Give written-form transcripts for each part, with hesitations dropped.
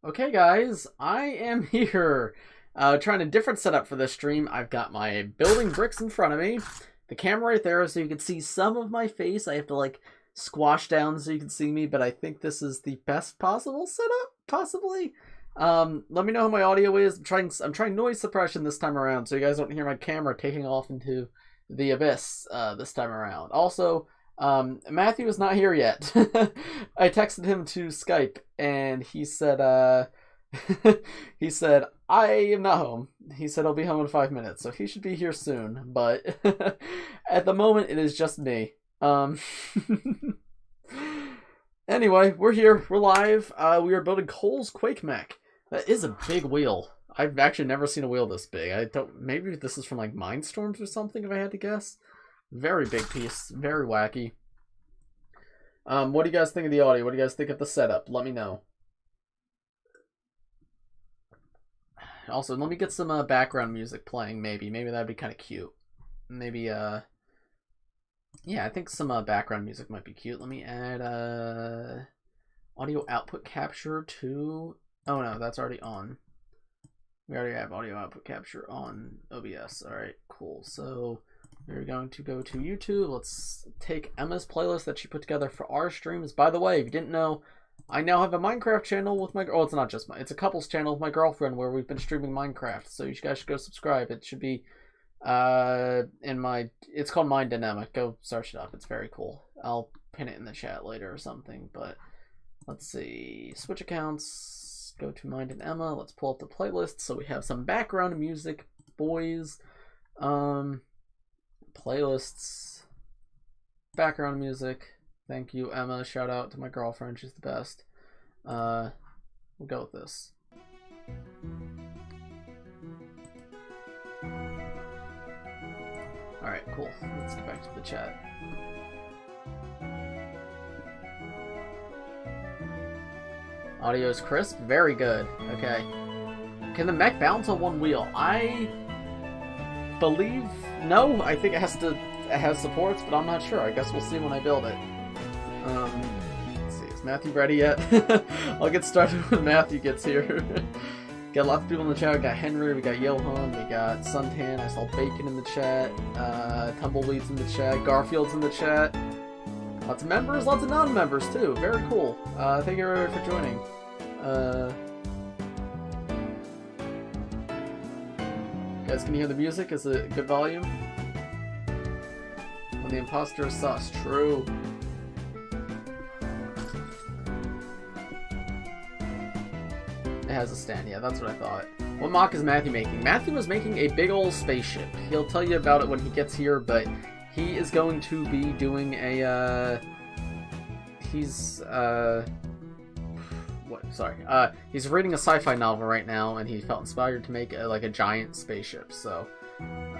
Okay guys, I am here trying a different setup for this stream. I've got my building bricks in front of me, the camera right there so you can see some of my face. I have to like squash down so you can see me, but I think this is the best possible setup, possibly. Let me know how my audio is. I'm trying noise suppression this time around so you guys don't hear my camera taking off into the abyss this time around. Also, Matthew is not here yet. I texted him to Skype and he said he said I am not home. He said I'll be home in 5 minutes, so he should be here soon, but at the moment it is just me. Anyway, we're here, we're live. We are building Cole's Quake Mech. That is a big wheel. I've actually never seen a wheel this big. Maybe this is from like Mindstorms or something if I had to guess. Very big piece, very wacky. What do you guys think of the audio? What do you guys think of the setup? Let me know. Also, let me get some background music playing, maybe. Maybe that'd be kind of cute. Maybe, yeah, I think some background music might be cute. Let me add audio output capture to... Oh no, that's already on. We already have audio output capture on OBS. Alright, cool. So... we're going to go to YouTube. Let's take Emma's playlist that she put together for our streams. By the way, if you didn't know, I now have a Minecraft channel with my... oh, it's not just my... it's a couples channel with my girlfriend where we've been streaming Minecraft. So you guys should go subscribe. It should be in my... it's called Mind and Emma. Go search it up. It's very cool. I'll pin it in the chat later or something. But let's see. Switch accounts. Go to Mind and Emma. Let's pull up the playlist so we have some background music, boys. Playlists, background music. Thank you, Emma. Shout out to my girlfriend. She's the best. We'll go with this. Alright, cool. Let's get back to the chat. Audio's crisp. Very good. Okay. Can the mech bounce on one wheel? I believe no. I think it has supports, but I'm not sure. I guess we'll see when I build it. Let's see, is Matthew ready yet? I'll get started when Matthew gets here. Got lots of people in the chat. We got Henry, we got Johan, we got Suntan. I saw Bacon in the chat. Tumbleweed's in the chat. Garfield's in the chat. Lots of members, lots of non-members too. Very cool. Thank you everybody for joining. Guys, can you hear the music? Is it good volume? When the imposter is sus. True. It has a stand. Yeah, that's what I thought. What mock is Matthew making? Matthew is making a big old spaceship. He'll tell you about it when he gets here, but he is going to be doing a, he's reading a sci-fi novel right now, and he felt inspired to make like a giant spaceship. So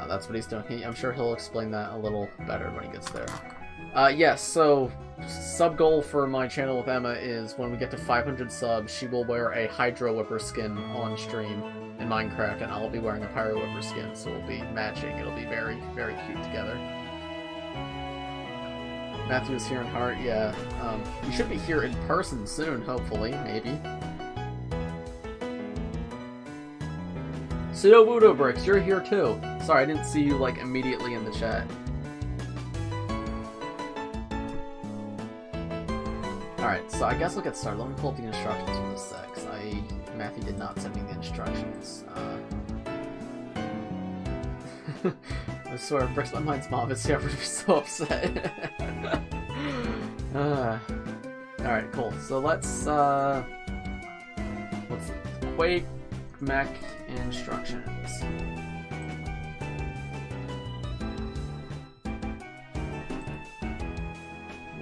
that's what he's doing. I'm sure he'll explain that a little better when he gets there. Yes. So sub goal for my channel with Emma is when we get to 500 subs, she will wear a Hydro Whipper skin on stream in Minecraft, and I'll be wearing a Pyro Whipper skin. So we'll be matching. It'll be very, very cute together. Matthew is here in heart, yeah. You should be here in person soon, hopefully, maybe. Sudowoodo Bricks, you're here too. Sorry, I didn't see you like immediately in the chat. Alright, so I guess we'll get started. Let me pull up the instructions for this set, because Matthew did not send me the instructions. I swear, if Brix My Mind's mom is here, I'm gonna be so upset. Alright, cool. So let's Quake Mech instructions.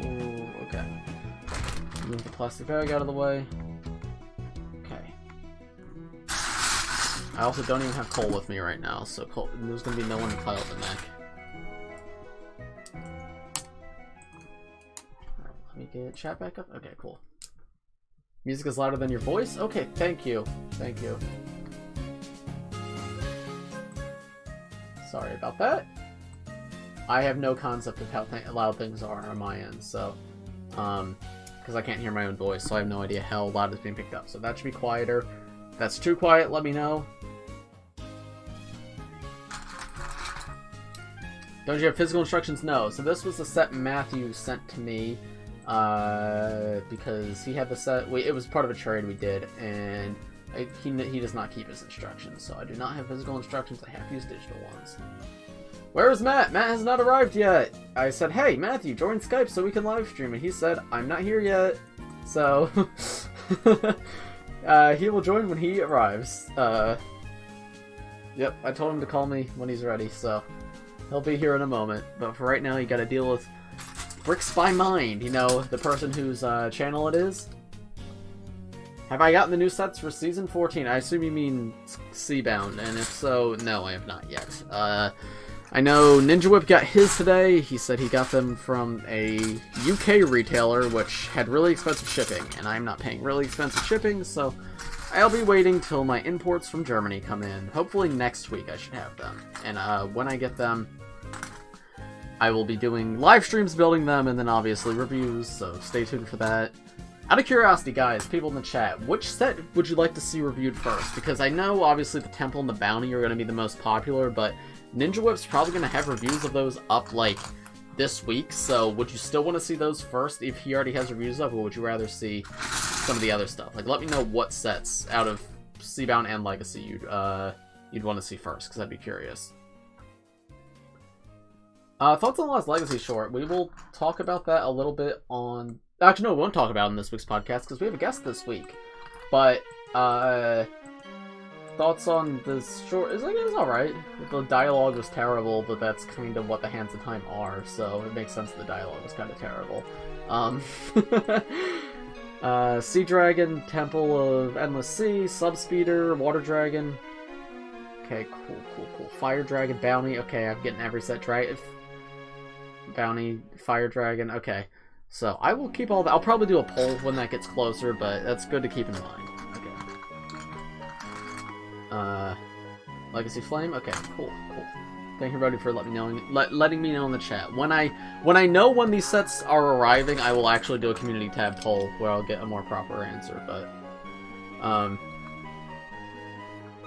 Ooh, okay. Move the plastic bag out of the way. Okay. I also don't even have Cole with me right now, so there's gonna be no one to pilot the mech. Let me get chat back up. Okay, cool. Music is louder than your voice? Okay, thank you. Thank you. Sorry about that. I have no concept of how loud things are on my end, so because I can't hear my own voice, so I have no idea how loud it's being picked up. So that should be quieter. If that's too quiet, let me know. Don't you have physical instructions? No. So this was the set Matthew sent to me because he had the set. It was part of a trade we did, and he does not keep his instructions. So I do not have physical instructions. I have to use digital ones. Where is Matt? Matt has not arrived yet. I said, hey, Matthew, join Skype so we can live stream. And he said, I'm not here yet. So, he will join when he arrives. Yep, I told him to call me when he's ready, so he'll be here in a moment. But for right now, you gotta deal with Bricks by Mind, you know, the person whose channel it is. Have I gotten the new sets for Season 14? I assume you mean Seabound, and if so, no, I have not yet. I know Ninja Whip got his today. He said he got them from a UK retailer, which had really expensive shipping, and I'm not paying really expensive shipping, so I'll be waiting till my imports from Germany come in. Hopefully next week I should have them. And when I get them, I will be doing live streams building them, and then obviously reviews, so stay tuned for that. Out of curiosity, guys, people in the chat, which set would you like to see reviewed first? Because I know, obviously, the Temple and the Bounty are going to be the most popular, but Ninja Whip's probably going to have reviews of those up, like, this week, so would you still want to see those first if he already has reviews up, or would you rather see some of the other stuff? Like, let me know what sets out of Seabound and Legacy you'd want to see first, because I'd be curious. Thoughts on the last Legacy short. We will talk about that a little bit on... Actually, no, we won't talk about it in this week's podcast, because we have a guest this week. But, thoughts on this short? It was alright. The dialogue was terrible, but that's kind of what the Hands of Time are, so it makes sense that the dialogue was kind of terrible. Sea Dragon, Temple of Endless Sea, Subspeeder, Water Dragon. Okay, cool. Fire Dragon, Bounty. Okay, I'm getting every set right. Bounty, Fire Dragon. Okay, so I will keep all that. I'll probably do a poll when that gets closer, but that's good to keep in mind. Legacy Flame. Okay, cool. Thank you, everybody, for letting me know in the chat. When I know when these sets are arriving, I will actually do a community tab poll where I'll get a more proper answer. But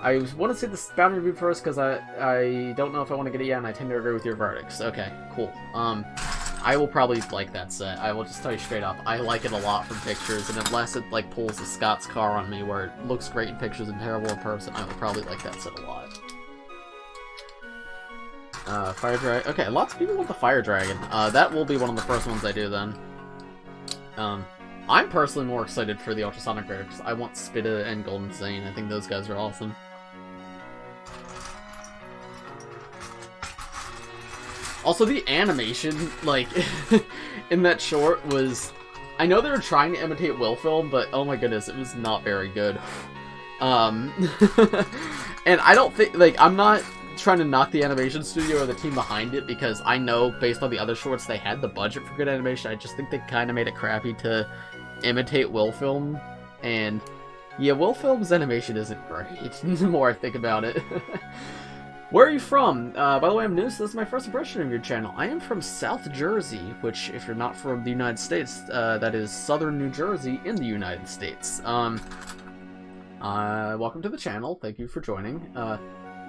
I want to see this Bounty review first because I don't know if I want to get it yet, and I tend to agree with your verdicts. Okay, cool. I will probably like that set. I will just tell you straight up. I like it a lot from pictures, and unless it like pulls the Scott's car on me where it looks great in pictures and terrible in person, I will probably like that set a lot. Fire Dragon. Okay, lots of people want the Fire Dragon. That will be one of the first ones I do then. I'm personally more excited for the Ultrasonic Rare because I want Spitta and Golden Zane. I think those guys are awesome. Also, the animation, like, in that short was... I know they were trying to imitate Will Film, but oh my goodness, it was not very good. And I don't think, like, I'm not trying to knock the animation studio or the team behind it, because I know, based on the other shorts, they had the budget for good animation. I just think they kind of made it crappy to imitate Will Film. And, yeah, Will Film's animation isn't great, the more I think about it. Where are you from? By the way, I'm new, so this is my first impression of your channel. I am from South Jersey, which, if you're not from the United States, that is southern New Jersey in the United States. Welcome to the channel. Thank you for joining.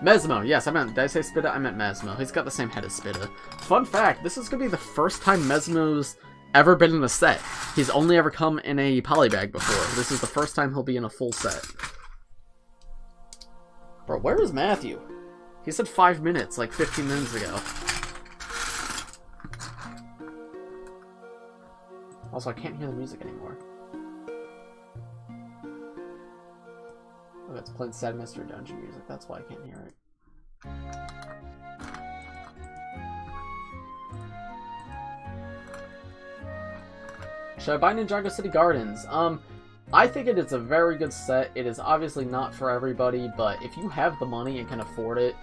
Mesmo, yes, did I say Spitta? I meant Mesmo. He's got the same head as Spitta. Fun fact, this is going to be the first time Mesmo's ever been in a set. He's only ever come in a polybag before. This is the first time he'll be in a full set. Bro, where is Matthew? He said 5 minutes, like 15 minutes ago. Also, I can't hear the music anymore. Oh, it's playing Sad Mystery Dungeon music. That's why I can't hear it. Should I buy Ninjago City Gardens? I think it is a very good set. It is obviously not for everybody, but if you have the money and can afford it,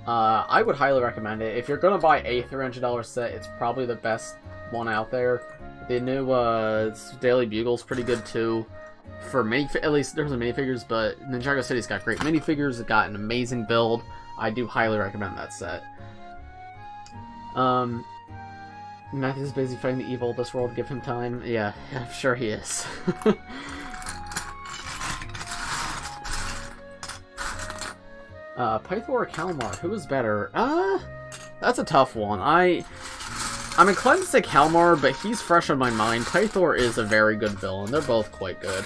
I would highly recommend it. If you're going to buy a $300 set, it's probably the best one out there. The new Daily Bugle's pretty good too. For at least there's some minifigures, but Ninjago City's got great minifigures. It's got an amazing build. I do highly recommend that set. Matthew's busy fighting the evil of this world. Give him time. Yeah, I'm sure he is. Pythor or Kalmar? Who is better? That's a tough one. I'm inclined to say Kalmar, but he's fresh on my mind. Pythor is a very good villain. They're both quite good.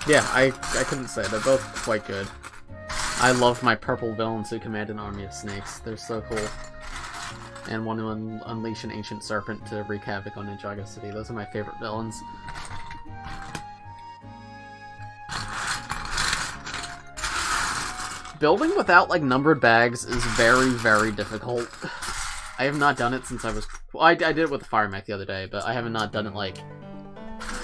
Yeah, I couldn't say. They're both quite good. I love my purple villains who command an army of snakes. They're so cool. And one who unleash an ancient serpent to wreak havoc on Ninjago City. Those are my favorite villains. Building without, like, numbered bags is very, very difficult. I have not done it since I was... Well, I did it with the Fire Mech the other day, but I have not done it, like,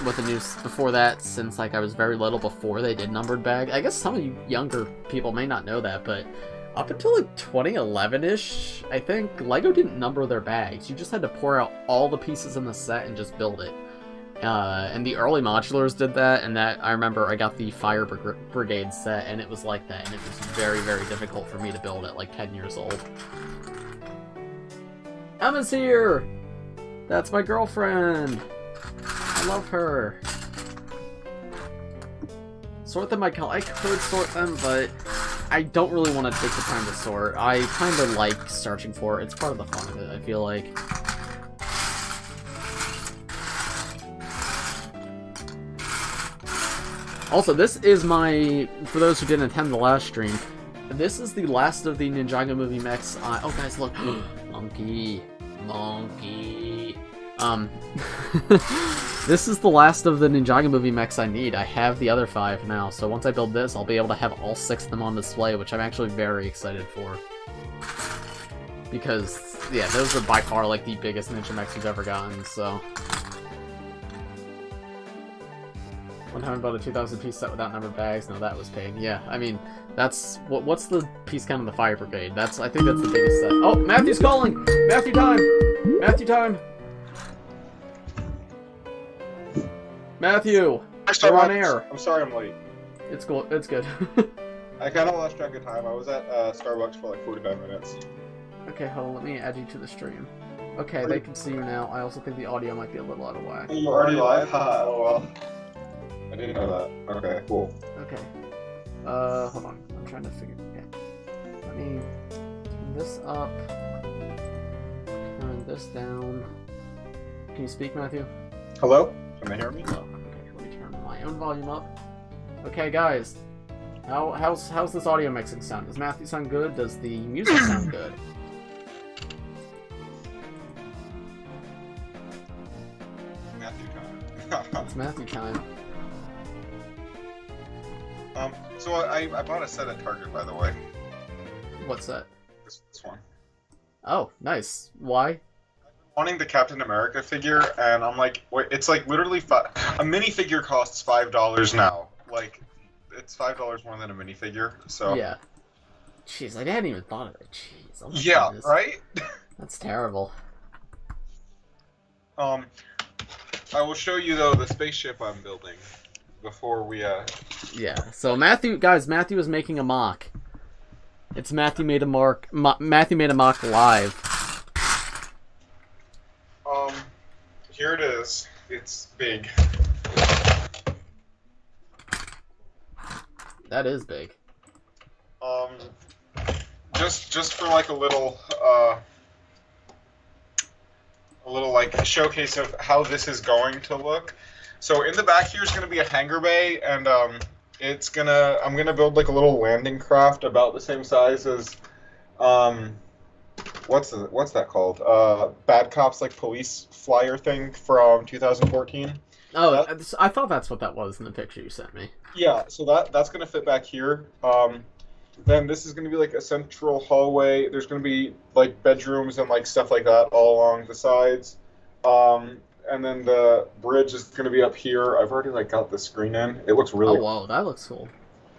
with the news before that since, like, I was very little before they did numbered bag. I guess some of you younger people may not know that, but up until, like, 2011-ish, I think, LEGO didn't number their bags. You just had to pour out all the pieces in the set and just build it. And the early modulars did that, and that, I remember I got the Fire Brigade set, and it was like that, and it was very, very difficult for me to build at, like, 10 years old. Emma's here! That's my girlfriend! I love her. Sort them by color. I could sort them, but I don't really want to take the time to sort. I kind of like searching for it. It's part of the fun of it, I feel like. Also, this is my... For those who didn't attend the last stream, this is the last of the Ninjago movie mechs. Oh, guys, look. Monkey. Monkey. This is the last of the Ninjago movie mechs I need. I have the other 5 now, so once I build this, I'll be able to have all 6 of them on display, which I'm actually very excited for. Because, yeah, those are by far, like, the biggest ninja mechs we've ever gotten, so... One time about a 2,000-piece set without numbered bags. No, that was pain. Yeah, I mean, that's... What's the piece count of the Fire Brigade? I think that's the biggest set. Oh, Matthew's calling! Matthew time! Matthew time! Matthew! We're on air! I'm sorry I'm late. It's cool. It's good. I kind of lost track of time. I was at Starbucks for like 45 minutes. Okay, hold on. Let me add you to the stream. Okay, they can see you now. I also think the audio might be a little out of whack. You already live? Oh, well. I didn't know that. Okay, cool. Okay. Hold on. I'm trying to figure... Yeah. Let me turn this up. Turn this down. Can you speak, Matthew? Hello? Can they hear me? Hello. Okay, let me turn my own volume up. Okay, guys. How's this audio mixing sound? Does Matthew sound good? Does the music sound good? Matthew time. It's Matthew time. So I bought a set at Target, by the way. What's that? This one. Oh, nice. Why? Wanting the Captain America figure, and I'm like, wait, it's like literally a minifigure costs $5 now. Like, it's $5 more than a minifigure. So yeah. Jeez, I hadn't even thought of it. Jeez. Oh my yeah, goodness. right? That's terrible. I will show you though the spaceship I'm building before we Yeah. So Matthew is making a mock. It's Matthew made a mock live. Here it is. It's big. That is big. Just for like a little like showcase of how this is going to look. So in the back here is going to be a hangar bay, and I'm gonna build like a little landing craft about the same size as what's that called? Bad Cops, like police flyer thing from 2014. Oh, I thought that's what that was in the picture you sent me. Yeah, so that's gonna fit back here. Then this is gonna be like a central hallway. There's gonna be like bedrooms and like stuff like that all along the sides. And then the bridge is gonna be up here. I've already like got the screen in. It looks really. Oh wow, that looks cool.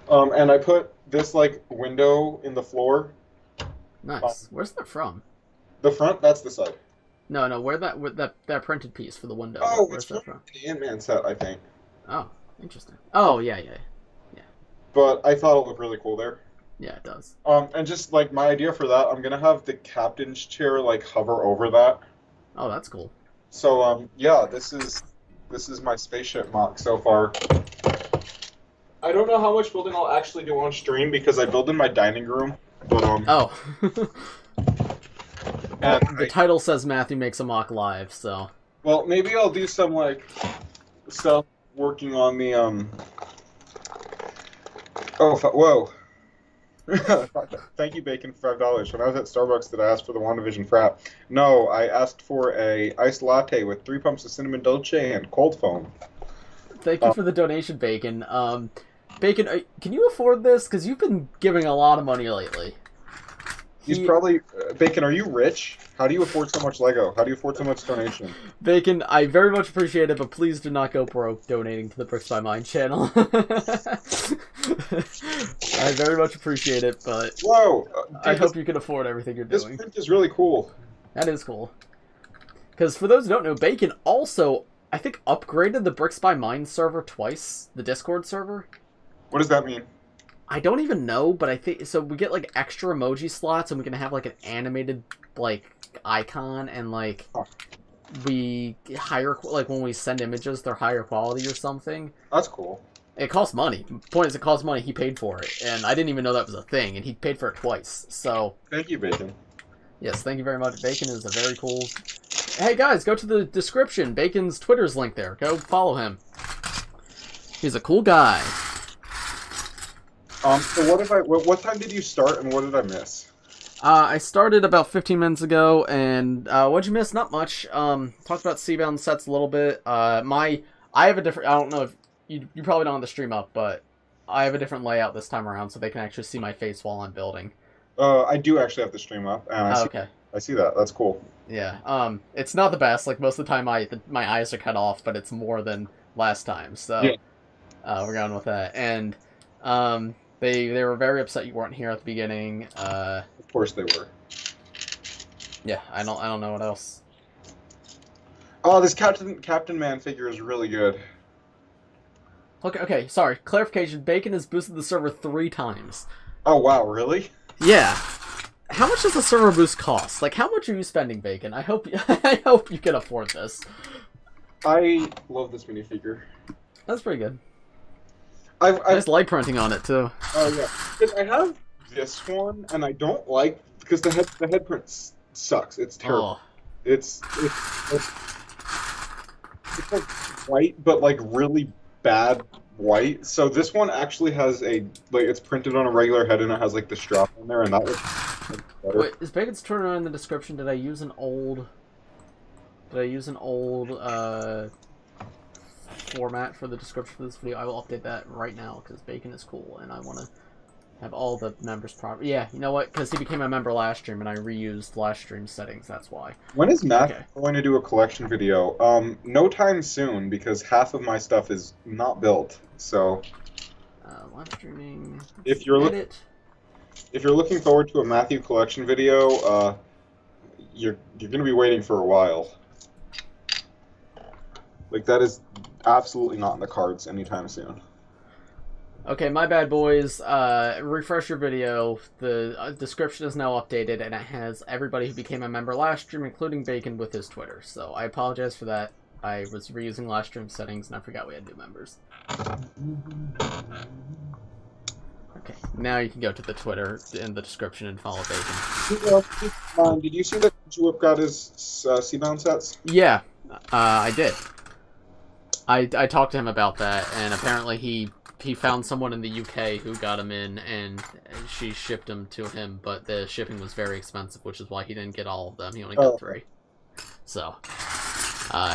And I put this like window in the floor. Nice. Where's that from? The front. That's the side. No. Where that printed piece for the window? Oh, where's that from? The Ant-Man set, I think. Oh, interesting. Oh yeah. But I thought it looked really cool there. Yeah, it does. And just like my idea for that, I'm gonna have the captain's chair like hover over that. Oh, that's cool. So yeah, this is my spaceship mock so far. I don't know how much building I'll actually do on stream because I build in my dining room. But Oh. Well, and the title says Matthew makes a mock live, so. Well, maybe I'll do some like stuff working on the Oh, whoa! Thank you, Bacon, for $5. When I was at Starbucks, did I ask for the WandaVision frap? No, I asked for a iced latte with 3 pumps of cinnamon dolce and cold foam. Thank you for the donation, Bacon. Bacon, can you afford this? Because you've been giving a lot of money lately. He's probably... Bacon, are you rich? How do you afford so much Lego? How do you afford so much donation? Bacon, I very much appreciate it, but please do not go broke donating to the Bricks by Mine channel. I very much appreciate it, but... Whoa! I hope you can afford everything you're doing. This print is really cool. That is cool. Because for those who don't know, Bacon also, I think, upgraded the Bricks by Mine server twice. The Discord server. What does that mean? I don't even know, but I think... So we get, like, extra emoji slots, and we can have, like, an animated, like, icon, and, like... Huh. We higher... Like, when we send images, they're higher quality or something. That's cool. It costs money. Point is, it costs money. He paid for it, and I didn't even know that was a thing, and he paid for it twice, so... Thank you, Bacon. Yes, thank you very much. Bacon is a very cool... Hey, guys, go to the description. Bacon's Twitter's link there. Go follow him. He's a cool guy. So what time did you start and what did I miss? I started about 15 minutes ago, and what'd you miss? Not much. Talked about Seabound sets a little bit. I have a different... I don't know if... You probably don't have the stream up, but I have a different layout this time around, so they can actually see my face while I'm building. I do actually have the stream up, and Okay. I see that. That's cool. Yeah. It's not the best. Like, most of the time my eyes are cut off, but it's more than last time, so... Yeah. We're going with that. And, They were very upset you weren't here at the beginning. Of course they were. Yeah, I don't know what else. Oh, this Captain Man figure is really good. Okay, sorry. Clarification, Bacon has boosted the server 3 times. Oh, wow, really? Yeah. How much does the server boost cost? Like, how much are you spending, Bacon? I hope you can afford this. I love this minifigure. That's pretty good. I've light printing on it, too. Oh, yeah. Because I have this one, and I don't like... Because the head print sucks. It's terrible. Oh. It's like white, but like really bad white. So this one actually has a... Like, it's printed on a regular head, and it has like the strap on there, and that looks better. Wait, is Bacon's Turner in the description? Did I use an old... format for the description for this video? I will update that right now because Bacon is cool and I want to have all the members proper. Yeah, you know what? Because he became a member last stream and I reused last stream settings. That's why. When is Matt going to do a collection video? No time soon because half of my stuff is not built. So live streaming. If you're looking forward to a Matthew collection video, you're gonna be waiting for a while. Like, that is absolutely not in the cards anytime soon. Okay, my bad, boys. Refresh your video. The description is now updated, and it has everybody who became a member last stream, including Bacon, with his Twitter. So I apologize for that. I was reusing last stream settings, and I forgot we had new members. Okay, now you can go to the Twitter in the description and follow Bacon. Did you see that Whip got his Seabound sets? Yeah, I did. I talked to him about that, and apparently he found someone in the UK who got him in, and she shipped him to him, but the shipping was very expensive, which is why he didn't get all of them. He only got 3. So,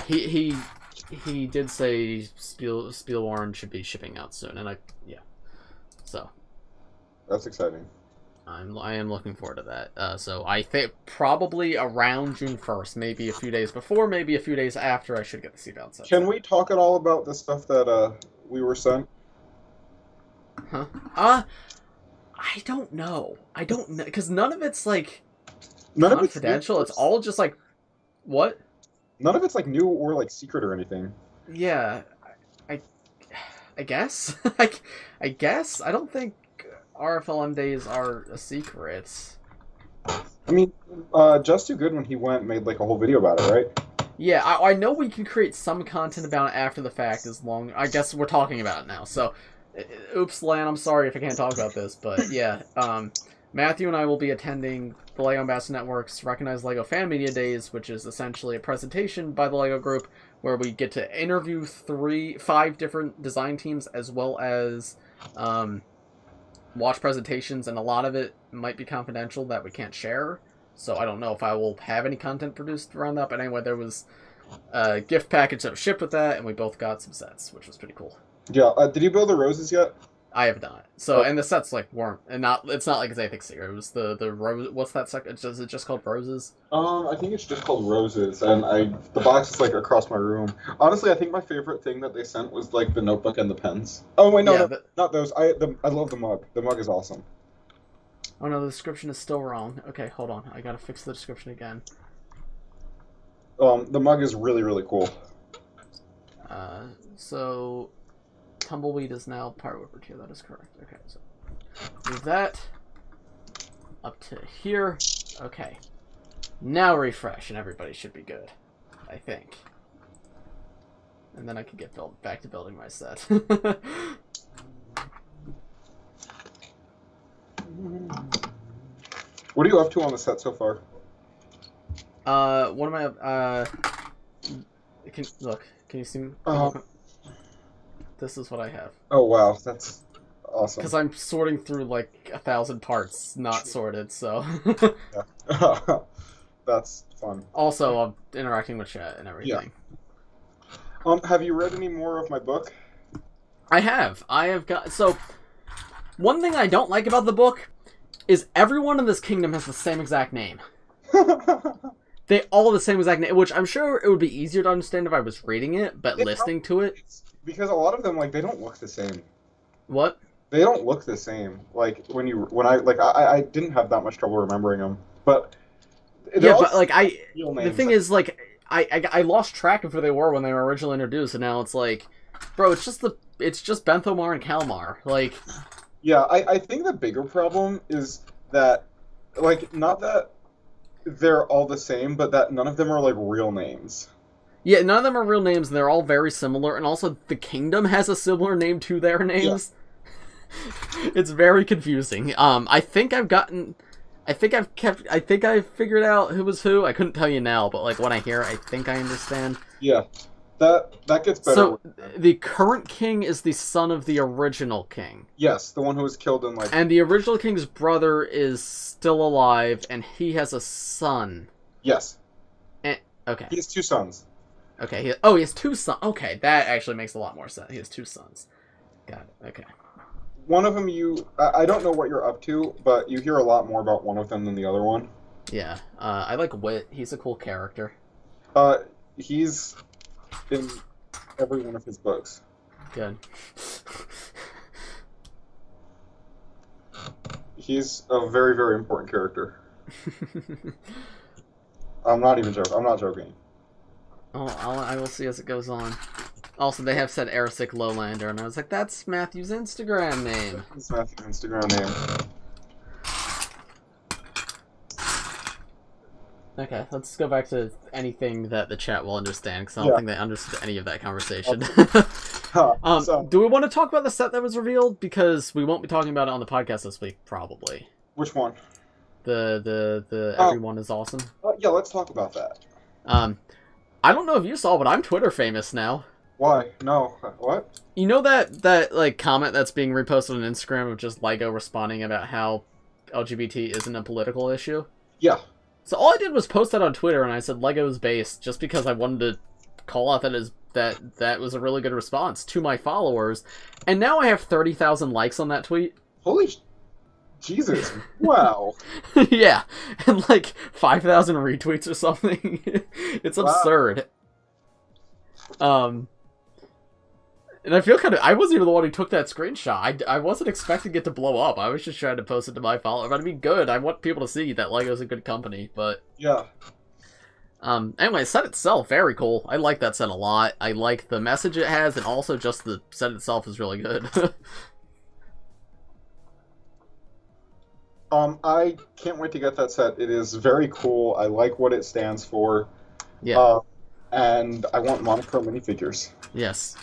he did say Spielwarn should be shipping out soon, and yeah. So. That's exciting. I am looking forward to that. So I think probably around June 1st, maybe a few days before, maybe a few days after, I should get the Seabound set. Can we talk at all about the stuff that we were sent? Huh? I don't know. I don't know, because none of it's like confidential. It's all just like, what? None of it's like new or like secret or anything. Yeah, I guess. I guess. I don't think. RFLM days are a secret. I mean, Just Too Good when he went made like a whole video about it, right? Yeah, I know we can create some content about it after the fact as long... I guess we're talking about it now, so... Oops, Lan, I'm sorry if I can't talk about this, but yeah, Matthew and I will be attending the LEGO Ambassador Network's Recognized LEGO Fan Media Days, which is essentially a presentation by the LEGO Group where we get to interview 5 different design teams as well as watch presentations, and a lot of it might be confidential that we can't share, so I don't know if I will have any content produced around that, but anyway, there was a gift package that was shipped with that, and we both got some sets, which was pretty cool. Yeah, did you build the roses yet? I have not. So, and the sets like weren't, and it's not like it's anything secret. It was the rose. What's that second? Is it just called Roses? I think it's just called Roses, and the box is like across my room. Honestly, I think my favorite thing that they sent was like the notebook and the pens. Oh wait, no, not those. I love the mug. The mug is awesome. Oh no, the description is still wrong. Okay, hold on. I gotta fix the description again. The mug is really, really cool. So Tumbleweed is now Pyro Tier. That is correct. Okay, so move that up to here. Okay, now refresh, and everybody should be good, I think. And then I can get back to building my set. What are you up to on the set so far? What am I? Can you see me? This is what I have. Oh wow, that's awesome. Because I'm sorting through like 1,000 parts, not sorted, so. Yeah. That's fun. Also, I'm interacting with chat and everything. Yeah. Have you read any more of my book? I have. So, one thing I don't like about the book is everyone in this kingdom has the same exact name. They all have the same exact name, which I'm sure it would be easier to understand if I was reading it, but listening to it... Because a lot of them, like, they don't look the same. What? They don't look the same. Like, I didn't have that much trouble remembering them, but... Yeah, but, like, the thing is, like, I lost track of who they were when they were originally introduced, and now it's like, bro, it's just Benthomar and Kalmar, like... Yeah, I think the bigger problem is that, like, not that they're all the same, but that none of them are, like, real names. Yeah, none of them are real names, and they're all very similar, and also the kingdom has a similar name to their names. Yeah. It's very confusing. I think I figured out who was who. I couldn't tell you now, but, like, when I hear it, I think I understand. Yeah. That gets better. So, the current king is the son of the original king. Yes, the one who was killed in, like... And the original king's brother is still alive, and he has a son. Yes. Okay. He has 2 sons. Okay, he has 2 sons. Okay, that actually makes a lot more sense. He has 2 sons. Got it, okay. One of them I don't know what you're up to, but you hear a lot more about one of them than the other one. Yeah, I like Wit. He's a cool character. He's in every one of his books. Good. He's a very, very important character. I'm not even joking. I'm not joking. Oh, I will see as it goes on. Also, they have said Erisic Lowlander, and I was like, that's Matthew's Instagram name. That's Matthew's Instagram name. Okay, let's go back to anything that the chat will understand, because I don't think they understood any of that conversation. Do we want to talk about the set that was revealed? Because we won't be talking about it on the podcast this week, probably. Which one? The Everyone is Awesome. Yeah, let's talk about that. I don't know if you saw, but I'm Twitter famous now. Why? No. What? You know that like comment that's being reposted on Instagram of just LEGO responding about how LGBT isn't a political issue? Yeah. So all I did was post that on Twitter, and I said LEGO's based, just because I wanted to call out that was a really good response to my followers, and now I have 30,000 likes on that tweet. Holy Jesus! Wow. Yeah, and like 5,000 retweets or something. It's absurd. And I feel I wasn't even the one who took that screenshot. I wasn't expecting it to blow up. I was just trying to post it to my follower. But I mean, good. I want people to see that LEGO's a good company, but... Yeah. Anyway, the set itself, very cool. I like that set a lot. I like the message it has, and also just the set itself is really good. I can't wait to get that set. It is very cool. I like what it stands for. Yeah. And I want monochrome minifigures. Yes.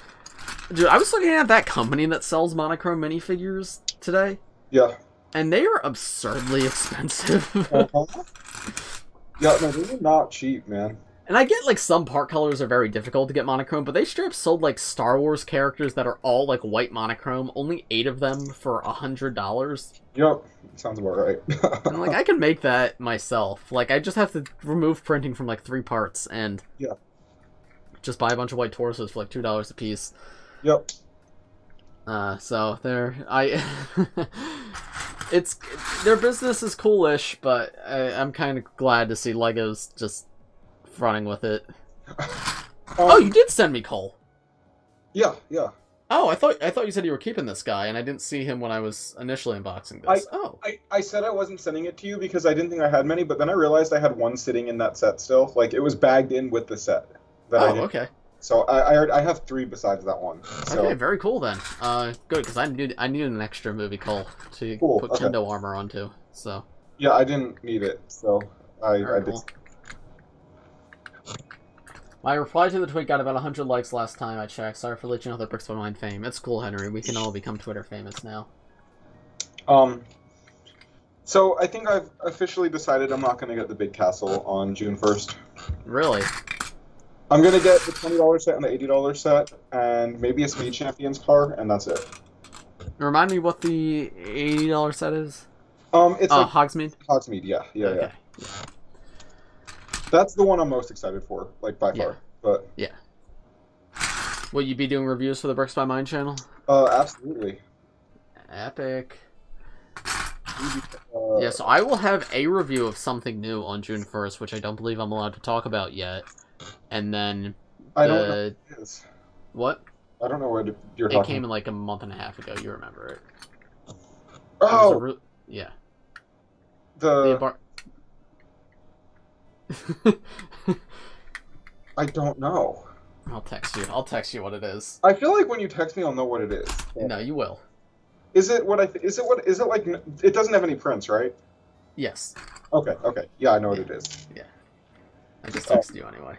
Dude, I was looking at that company that sells monochrome minifigures today. Yeah. And they are absurdly expensive. Yeah, no, they're not cheap, man. And I get, like, some part colors are very difficult to get monochrome, but they straight up sold, like, Star Wars characters that are all, like, white monochrome, only 8 of them for $100. Yep, sounds about right. And, like, I can make that myself. Like, I just have to remove printing from, like, 3 parts, and just buy a bunch of white torsos for, like, $2 a piece. Yep. So, it's, their business is coolish, but I'm kind of glad to see Lego's just running with it. Oh, you did send me Cole. Yeah. Oh, I thought you said you were keeping this guy, and I didn't see him when I was initially unboxing this. I said I wasn't sending it to you because I didn't think I had many, but then I realized I had one sitting in that set still. Like, it was bagged in with the set. Okay. So I have 3 besides that one. So. Okay, very cool then. Good, because I needed an extra movie Cole to put Kendo armor onto. So. Yeah, I didn't need it, so I did. Cool. My reply to the tweet got about 100 likes last time I checked. Sorry for leeching other Brix Reviews fame. It's cool, Henry. We can all become Twitter famous now. So I think I've officially decided I'm not going to get the big castle on June 1st. Really? I'm going to get the $20 set and the $80 set, and maybe a Speed Champions car, and that's it. Remind me what the $80 set is? It's like Hogsmeade? Hogsmeade, yeah. Okay. That's the one I'm most excited for, like, by far. But yeah. Will you be doing reviews for the Brix by Mind channel? Absolutely. Epic. Yeah, so I will have a review of something new on June 1st, which I don't believe I'm allowed to talk about yet. And then I don't know what it is. What? I don't know what you're talking about. It came in like a month and a half ago. You remember it. Oh! Yeah. I don't know. I'll text you. I'll text you what it is. I feel like when you text me, I'll know what it is. No, you will. Is it what is it like? It doesn't have any prints, right? Yes. Okay. Yeah, I know what it is. Yeah. I just texted you anyway.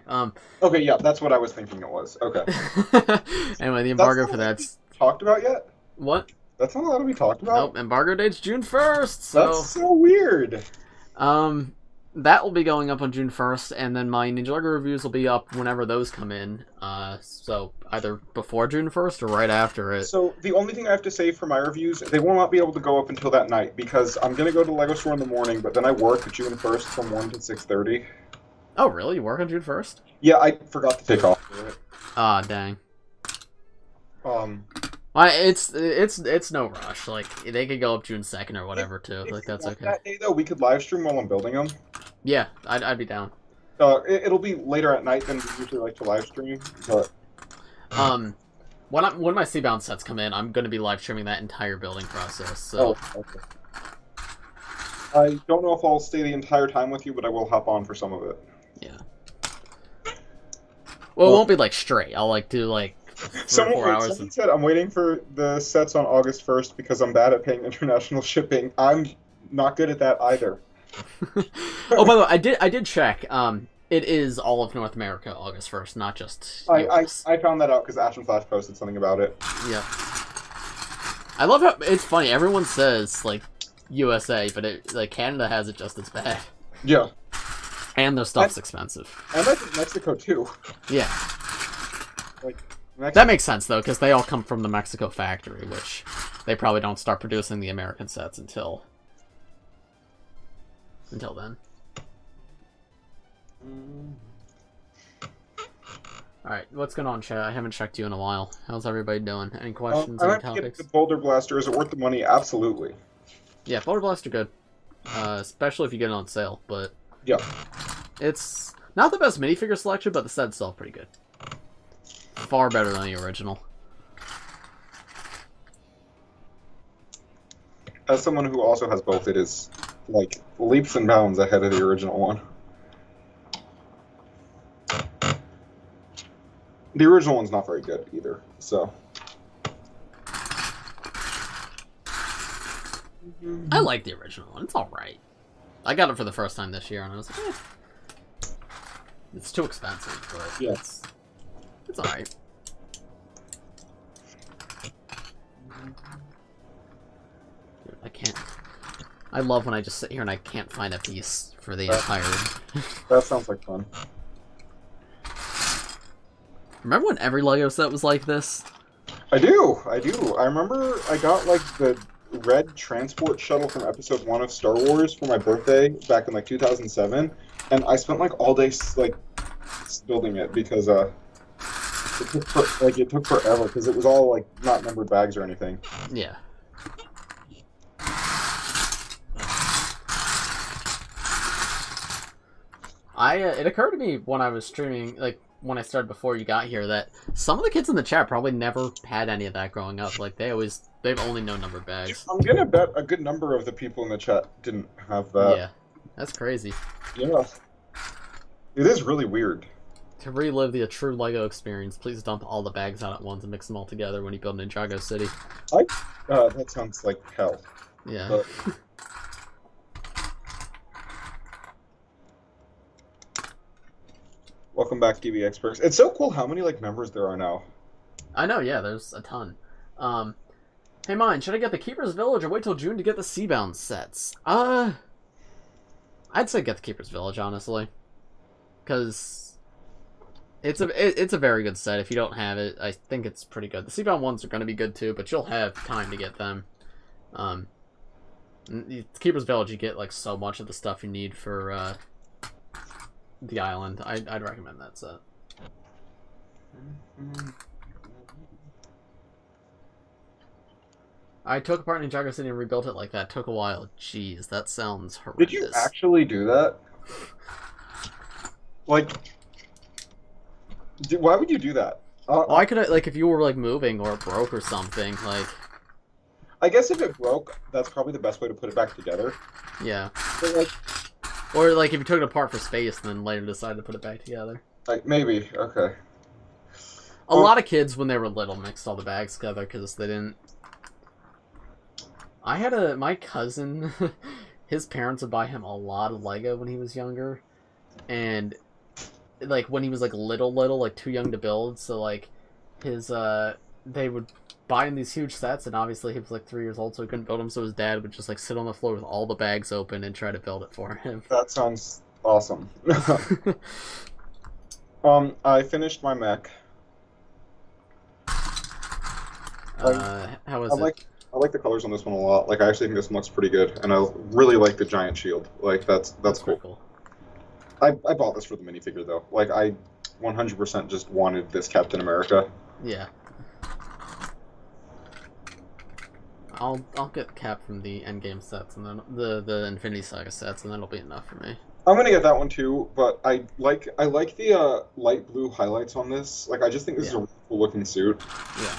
Okay, yeah, that's what I was thinking it was. Okay. Anyway, the embargo for that's talked about yet? What? That's not allowed to be talked about. Nope. Embargo date's June 1st. So that's so weird. That will be going up on June 1st, and then my Ninjago reviews will be up whenever those come in. So either before June 1st or right after it. So the only thing I have to say for my reviews, they will not be able to go up until that night because I'm gonna go to the LEGO store in the morning, but then I work June 1st from 1 to 6:30. Oh, really? You work on June 1st? Yeah, I forgot to take off for it. Ah, dang. It's no rush. Like, they could go up June 2nd or whatever, too. Like, that's okay. That day, though, we could live stream while I'm building them. Yeah, I'd be down. It'll be later at night than we usually like to live stream, but... When my Seabound sets come in, I'm going to be live streaming that entire building process, so... Oh, okay. I don't know if I'll stay the entire time with you, but I will hop on for some of it. Yeah. Well, it won't be, like, straight. I'll, like, do, like, 3 or 4 hours. Someone said I'm waiting for the sets on August 1st because I'm bad at paying international shipping. I'm not good at that either. Oh, by the way, I did check. It is all of North America August 1st, not just US. I found that out because Ash and Flash posted something about it. Yeah. I love how it's funny. Everyone says like USA, but like Canada has it just as bad. Yeah. And their stuff's expensive. And I think Mexico too. Yeah. Like that makes sense though, because they all come from the Mexico factory, which they probably don't start producing the American sets until then. Alright, what's going on, chat? I haven't checked you in a while. How's everybody doing? Any questions, any I topics? get the Boulder Blaster. Is it worth the money? Absolutely. Yeah, Boulder Blaster good. Especially if you get it on sale, but... Yeah. It's not the best minifigure selection, but the set's still pretty good. Far better than the original. As someone who also has both, it is, like, leaps and bounds ahead of the original one. The original one's not very good either, so... I like the original one. It's alright. I got it for the first time this year, and I was like, it's too expensive, but Yeah. it's alright. Dude, I can't... I love when I just sit here and I can't find a piece for the entire... That sounds like fun. Remember when every LEGO set was like this? I do. I remember I got, like, the red transport shuttle from episode 1 of Star Wars for my birthday back in, like, 2007, and I spent, like, all day, like, building it because, it took forever, because it was all, like, not numbered bags or anything. Yeah. It occurred to me when I was streaming, like, when I started before you got here, that some of the kids in the chat probably never had any of that growing up. Like, they've only known numbered bags. I'm gonna bet a good number of the people in the chat didn't have that. Yeah, that's crazy. Yeah. It is really weird. To relive the true LEGO experience, please dump all the bags out at once and mix them all together when you build Ninjago City. That sounds like hell. Yeah. But... Welcome back, DB Experts. It's so cool how many, like, members there are now. I know, yeah, there's a ton. Hey, Mine, should I get the Keeper's Village or wait till June to get the Seabound sets? I'd say get the Keeper's Village, honestly. Because it's a very good set. If you don't have it, I think it's pretty good. The Seabound ones are going to be good too, but you'll have time to get them. The Keeper's Village, you get, like, so much of the stuff you need for, the island. I'd recommend that set. I took apart Ninjago City and rebuilt it like that. Took a while. Jeez, that sounds horrendous. Did you actually do that? Like, why would you do that? Why could I, like, if you were, like, moving or it broke or something, like... I guess if it broke, that's probably the best way to put it back together. Yeah. But, like... Or, like, if you took it apart for space and then later decided to put it back together. Like, maybe. Okay. A lot of kids, when they were little, mixed all the bags together because they didn't... my cousin, his parents would buy him a lot of LEGO when he was younger. And, like, when he was, like, little, like, too young to build, so, like, they would buy him these huge sets, and obviously he was, like, 3 years old, so he couldn't build them, so his dad would just, like, sit on the floor with all the bags open and try to build it for him. That sounds awesome. I finished my mech. How is it? I like the colors on this one a lot. Like, I actually think this one looks pretty good, and I really like the giant shield. Like, that's cool. I bought this for the minifigure, though. Like, I 100% just wanted this Captain America. Yeah. I'll get Cap from the Endgame sets, and then the Infinity Saga sets, and that'll be enough for me. I'm gonna get that one too, but I like the light blue highlights on this. Like, I just think this is a really cool looking suit. Yeah.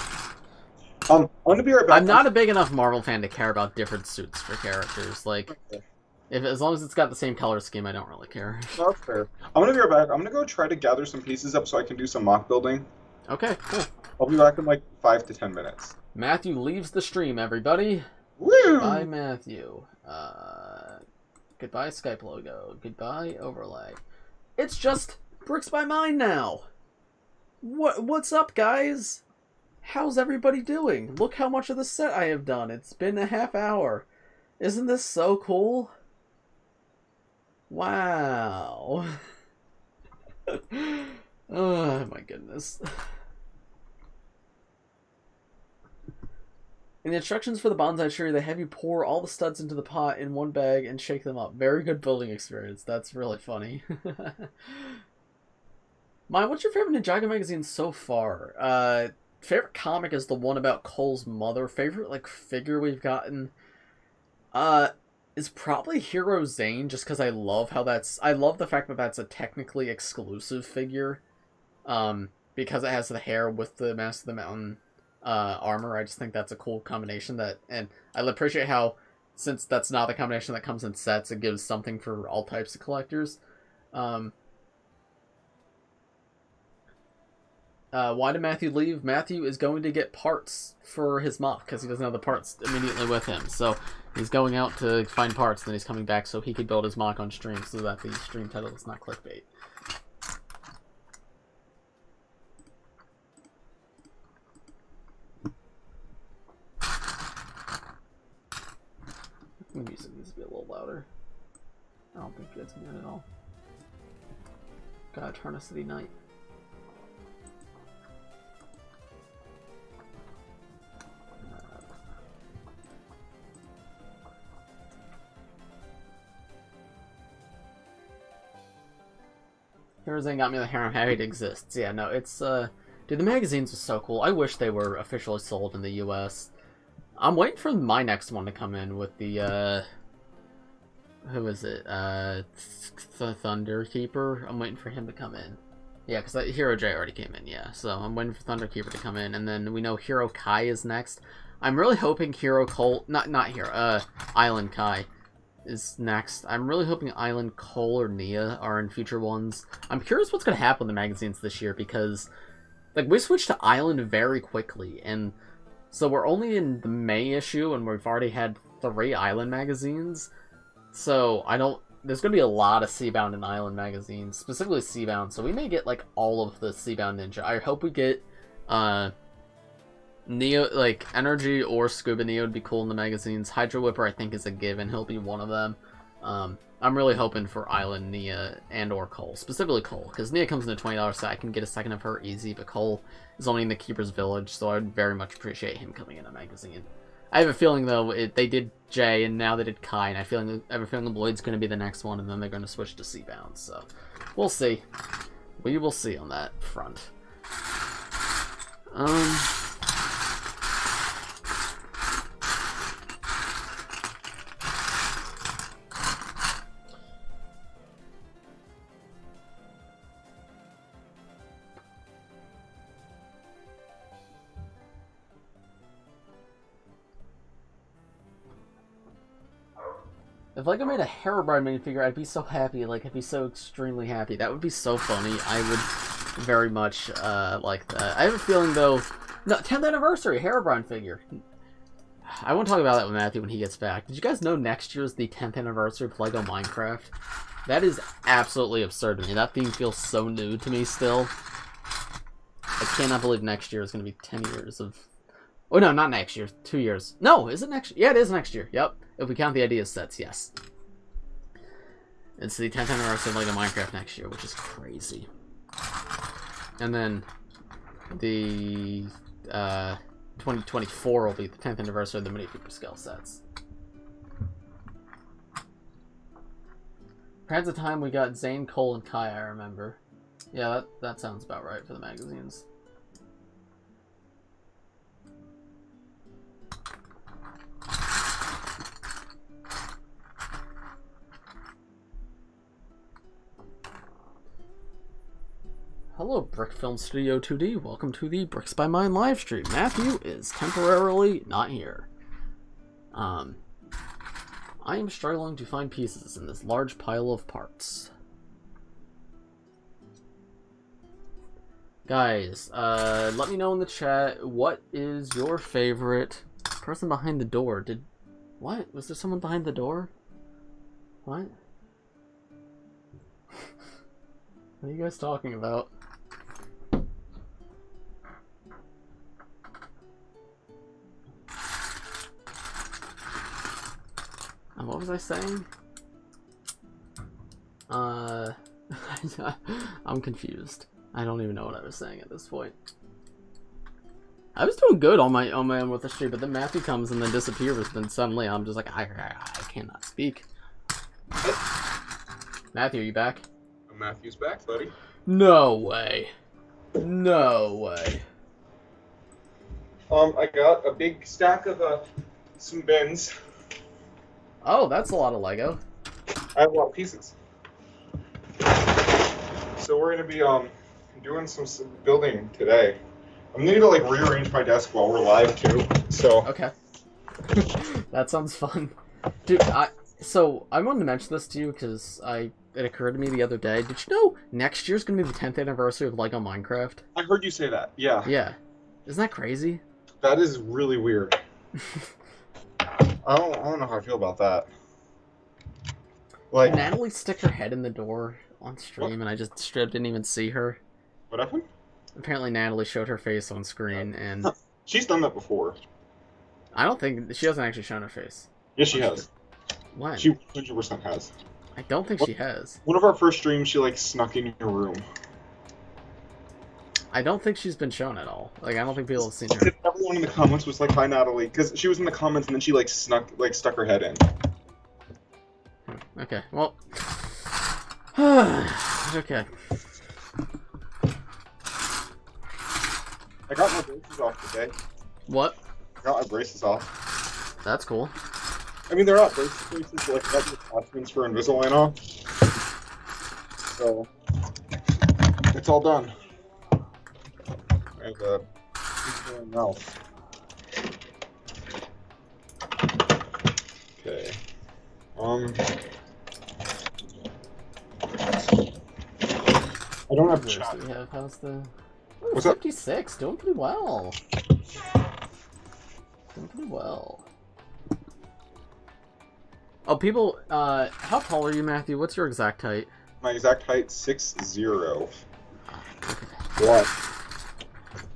I'm gonna be right back. I'm not a big enough Marvel fan to care about different suits for characters. Like, as long as it's got the same color scheme, I don't really care. That's fair. I'm gonna be right back. I'm gonna go try to gather some pieces up so I can do some mock building. Okay, cool. I'll be back in like 5 to 10 minutes. Matthew leaves the stream, everybody. Woo! Bye, Matthew. Goodbye, Skype logo. Goodbye, overlay. It's just Bricks by Mine now. What's up, guys? How's everybody doing? Look how much of the set I have done. It's been a half hour. Isn't this so cool? Wow. Oh, my goodness. In the instructions for the bonsai tree, they have you pour all the studs into the pot in one bag and shake them up. Very good building experience. That's really funny. Mine, what's your favorite Ninjago magazine so far? Favorite comic is the one about Cole's mother. Favorite, like, figure we've gotten is probably Hero Zane, just because I love how I love the fact that that's a technically exclusive figure. Because it has the hair with the Master of the Mountain armor. I just think that's a cool combination, and I appreciate how, since that's not the combination that comes in sets, it gives something for all types of collectors. Why did Matthew leave? Matthew is going to get parts for his MOC because he doesn't have the parts immediately with him. So he's going out to find parts, then he's coming back so he could build his MOC on stream so that the stream title is not clickbait. The music needs to be a little louder. I don't think it's good at all. Gotta turn a city night. Here's Zane got me the hair. I'm happy it exists. Yeah, no, it's dude, the magazines are so cool. I wish they were officially sold in the US. I'm waiting for my next one to come in with the who is it? Thunderkeeper. I'm waiting for him to come in. Yeah, because Hero J already came in, yeah. So I'm waiting for Thunderkeeper to come in, and then we know Hero Kai is next. I'm really hoping Hero Cole, not Hero, Island Kai is next. I'm really hoping Island Cole or Nia are in future ones. I'm curious what's going to happen in the magazines this year, because like we switched to Island very quickly, and so we're only in the May issue, and we've already had 3 Island magazines. So there's going to be a lot of Seabound and Island magazines, specifically Seabound, so we may get like all of the Seabound Ninja. I hope we get Neo, like Energy or Scuba Neo would be cool in the magazines. Hydro Whipper I think is a given, he'll be one of them. I'm really hoping for Island, Nia, and or Cole. Specifically Cole, because Nia comes in a $20 set. I can get a second of her easy, but Cole is only in the Keeper's Village, so I would very much appreciate him coming in a magazine. I have a feeling, though, they did Jay, and now they did Kai, and I have a feeling Lloyd's going to be the next one, and then they're going to switch to Seabound, so we'll see. We will see on that front. If LEGO made a Herobrine minifigure, I'd be so happy. Like, I'd be so extremely happy. That would be so funny. I would very much like that. I have a feeling, though... No, 10th anniversary Herobrine figure. I won't talk about that with Matthew when he gets back. Did you guys know next year is the 10th anniversary of LEGO Minecraft? That is absolutely absurd to me. That theme feels so new to me still. I cannot believe next year is going to be 10 years of... Oh, no, not next year. 2 years. No, is it next year? Yeah, it is next year. Yep. If we count the ideas sets, yes. It's the 10th anniversary of LEGO Minecraft next year, which is crazy. And then the 2024 will be the 10th anniversary of the minifigure scale sets. Perhaps the time we got Zane, Cole, and Kai, I remember. Yeah, that sounds about right for the magazines. Hello, Brick Film Studio 2D. Welcome to the Bricks by Mine livestream. Matthew is temporarily not here. I am struggling to find pieces in this large pile of parts. Guys, let me know in the chat, what is your favorite person behind the door? What? Was there someone behind the door? What? What are you guys talking about? What was I saying? I'm confused. I don't even know what I was saying at this point. I was doing good on my own with the stream, but then Matthew comes and then disappears, then suddenly I'm just like, I cannot speak. Matthew, are you back? Matthew's back, buddy. No way. No way. I got a big stack of some bins. Oh, that's a lot of Lego. I have a lot of pieces. So we're gonna be doing some building today. I'm gonna need to like rearrange my desk while we're live too. So okay. That sounds fun, dude. So I wanted to mention this to you because I it occurred to me the other day. Did you know next year's gonna be the 10th anniversary of LEGO Minecraft? I heard you say that. Yeah. Yeah. Isn't that crazy? That is really weird. I don't know how I feel about that. Like, did Natalie stick her head in the door on stream, and I just straight up didn't even see her? What happened? Apparently Natalie showed her face on screen, and... She's done that before. I don't think... She hasn't actually shown her face. Yes, she has. When? She 100% has. I don't think she has. One of our first streams, she, like, snuck in your room. I don't think she's been shown at all. Like, I don't think people have seen her. Everyone in the comments was like, "Hi, Natalie," because she was in the comments and then she, like, stuck her head in. Okay, well... okay. I got my braces off today. What? I got my braces off. That's cool. I mean, they're not braces, but like, I got the attachments for Invisalign on. So, it's all done. And, mouth. Okay. I don't have chat. Do we have? How's the... Ooh, What's up? 56, doing pretty well. Doing pretty well. Oh, people, how tall are you, Matthew? What's your exact height? My exact height, 6'0". Okay. What?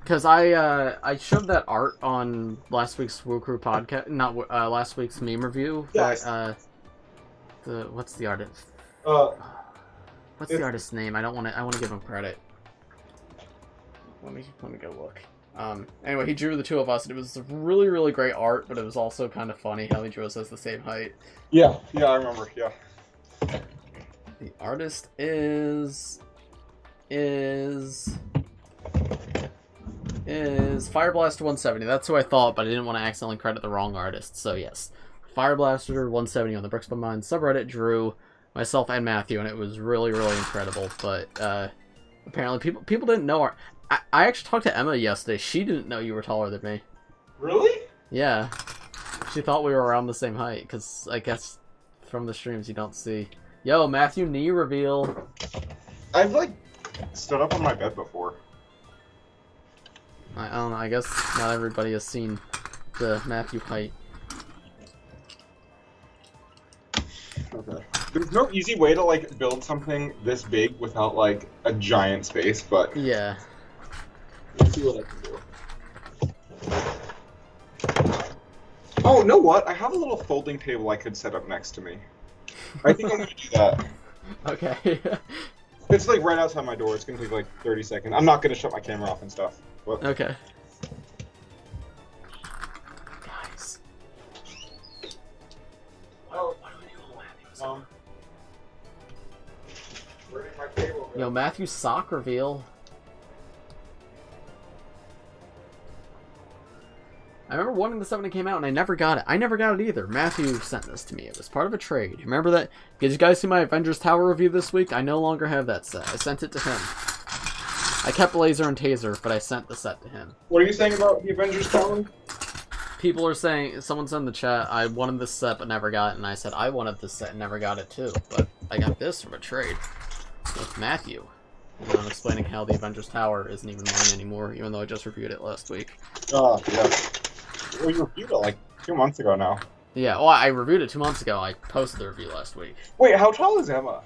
Because I showed that art on last week's Woo Crew podcast, not last week's meme review. Yes. That, what's the artist? What's It's... the artist's name? I want to give him credit. Let me go look. Anyway, he drew the two of us, and it was really, really great art, but it was also kind of funny how he drew us as the same height. Yeah, I remember, yeah. The artist is Fireblaster 170. That's who I thought, but I didn't want to accidentally credit the wrong artist, so yes. Fireblaster 170 on the Bricks Reviews subreddit drew myself and Matthew, and it was really, really incredible, but apparently people didn't know our... I actually talked to Emma yesterday. She didn't know you were taller than me. Really? Yeah. She thought we were around the same height, because I guess from the streams you don't see. Yo, Matthew, knee reveal. I've, like, stood up on my bed before. I don't know, I guess not everybody has seen the Matthew height. Okay. There's no easy way to, like, build something this big without, like, a giant space, but... Yeah. Let's see what I can do. Oh, know what? I have a little folding table I could set up next to me. I think I'm gonna do that. Okay. It's, like, right outside my door. It's gonna take, like, 30 seconds. I'm not gonna shut my camera off and stuff. But... Okay. Guys. Oh, what do we do, where did my table go? Yo, Matthew's sock reveal. I remember wanting this when it came out, and I never got it. I never got it either. Matthew sent this to me. It was part of a trade. Remember that? Did you guys see my Avengers Tower review this week? I no longer have that set. I sent it to him. I kept Laser and Taser, but I sent the set to him. What are you saying about the Avengers Tower? People are saying, someone said in the chat, I wanted this set but never got it, and I said I wanted this set and never got it too, but I got this from a trade with Matthew. And I'm explaining how the Avengers Tower isn't even mine anymore, even though I just reviewed it last week. Oh, yeah. Well, you reviewed it like 2 months ago now. Yeah, well, I reviewed it 2 months ago. I posted the review last week. Wait, how tall is Emma?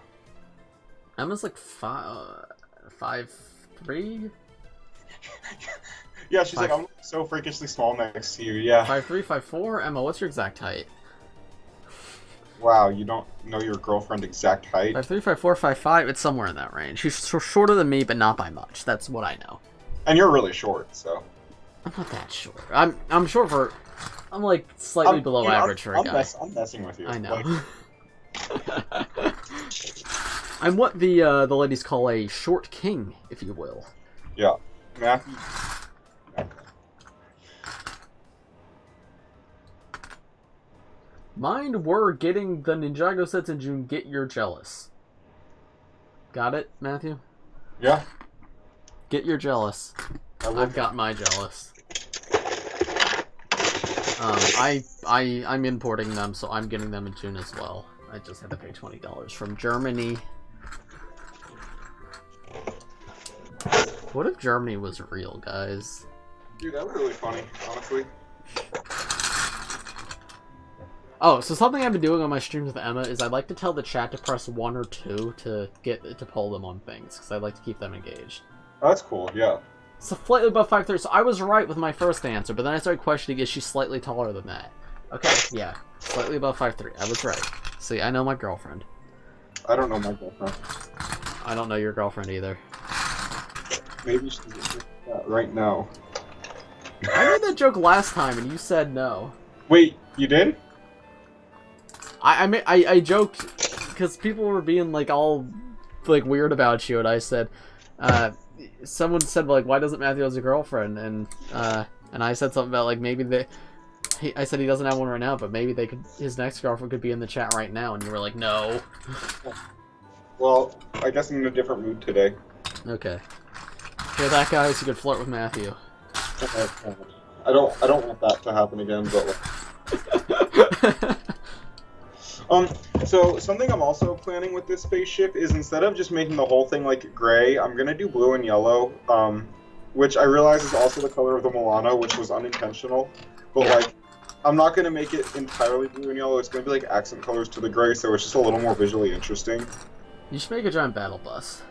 Emma's like 5'3"? Yeah, she's like, I'm so freakishly small next to you, yeah. 5'3", 5'4"? Emma, what's your exact height? Wow, you don't know your girlfriend's exact height? 5'3", 5'4", 5'5", it's somewhere in that range. She's shorter than me, but not by much. That's what I know. And you're really short, so... I'm not that short. I'm short for... I'm like slightly below average for a guy. I'm messing with you. I know. Like... I'm what the ladies call a short king, if you will. Yeah. Matthew... Mind we're getting the Ninjago sets in June, get your jealous. Got it, Matthew? Yeah. Get your jealous. I've got my jealous. I'm importing them, so I'm getting them in June as well. I just had to pay $20 from Germany. What if Germany was real, guys? Dude, that was really funny, honestly. Oh, so something I've been doing on my streams with Emma is I like to tell the chat to press 1 or 2 to poll them on things, because I like to keep them engaged. Oh, that's cool, yeah. So slightly above 5'3", so I was right with my first answer, but then I started questioning, is she slightly taller than that? Okay, yeah, slightly above 5'3", I was right. See, I know my girlfriend. I don't know my girlfriend. I don't know your girlfriend either. Maybe she's right now. I made that joke last time, and you said no. Wait, you did? I joked because people were being like all like weird about you, and I said, someone said like, why doesn't Matthew have a girlfriend? And I said something about like maybe I said he doesn't have one right now, but maybe his next girlfriend could be in the chat right now, and you were like, no. Well, I guess I'm in a different mood today. Okay. Hear that, guys? You could flirt with Matthew. I don't want that to happen again, but. So something I'm also planning with this spaceship is instead of just making the whole thing like gray, I'm gonna do blue and yellow, which I realize is also the color of the Milano, which was unintentional. But like, I'm not gonna make it entirely blue and yellow. It's gonna be like accent colors to the gray, so it's just a little more visually interesting. You should make a giant battle bus.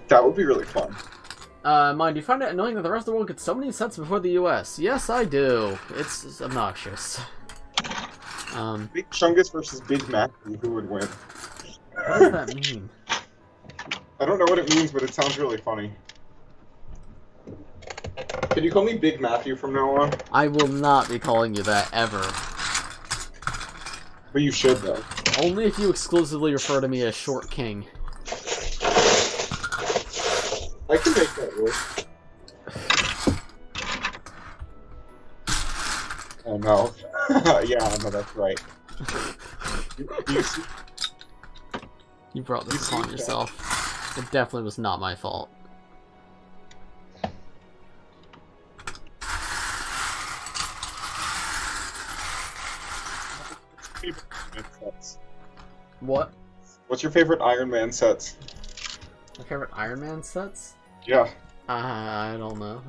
That would be really fun. Mind, do you find it annoying that the rest of the world gets so many sets before the US? Yes, I do. It's obnoxious. Big Chungus versus Big Mac, who would win? What does that mean? I don't know what it means, but it sounds really funny. Can you call me Big Matthew from now on? I will not be calling you that, ever. But you should, though. Only if you exclusively refer to me as Short King. I can make that work. Oh no. Yeah, no, that's right. You brought this upon yourself. It definitely was not my fault. What? What's your favorite Iron Man sets? My favorite Iron Man sets? Yeah. I don't know.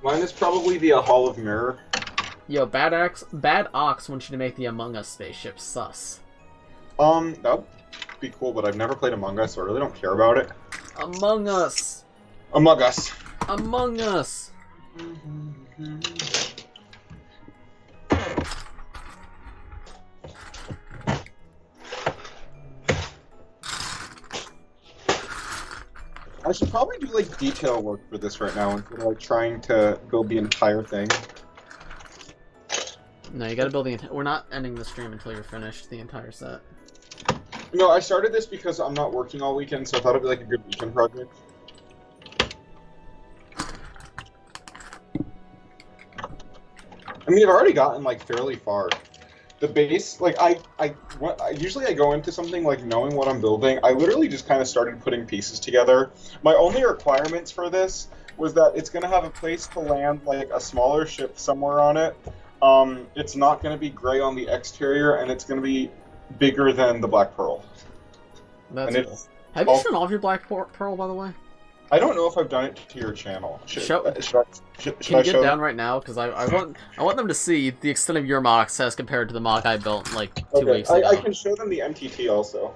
Mine is probably the Hall of Mirror. Yo, Bad Ox wants you to make the Among Us spaceship. Sus. That would be cool, but I've never played Among Us, so I really don't care about it. Among Us. Among Us. Among Us. I should probably do like detail work for this right now instead of like trying to build the entire thing. No, you gotta build the we're not ending the stream until you're finished the entire set. No, I started this because I'm not working all weekend, so I thought it'd be like a good weekend project. I mean, I've already gotten like fairly far. The base, like usually I go into something like knowing what I'm building. I literally just kind of started putting pieces together. My only requirements for this was that it's going to have a place to land like a smaller ship somewhere on it. It's not going to be gray on the exterior, and it's going to be bigger than the Black Pearl. That's cool. Have you shown off your Black Pearl, by the way? I don't know if I've done it to your channel. Should Can you get down right now? Because I want them to see the extent of your MOCs as compared to the MOC I built like 2 weeks ago. I can show them the MTT also.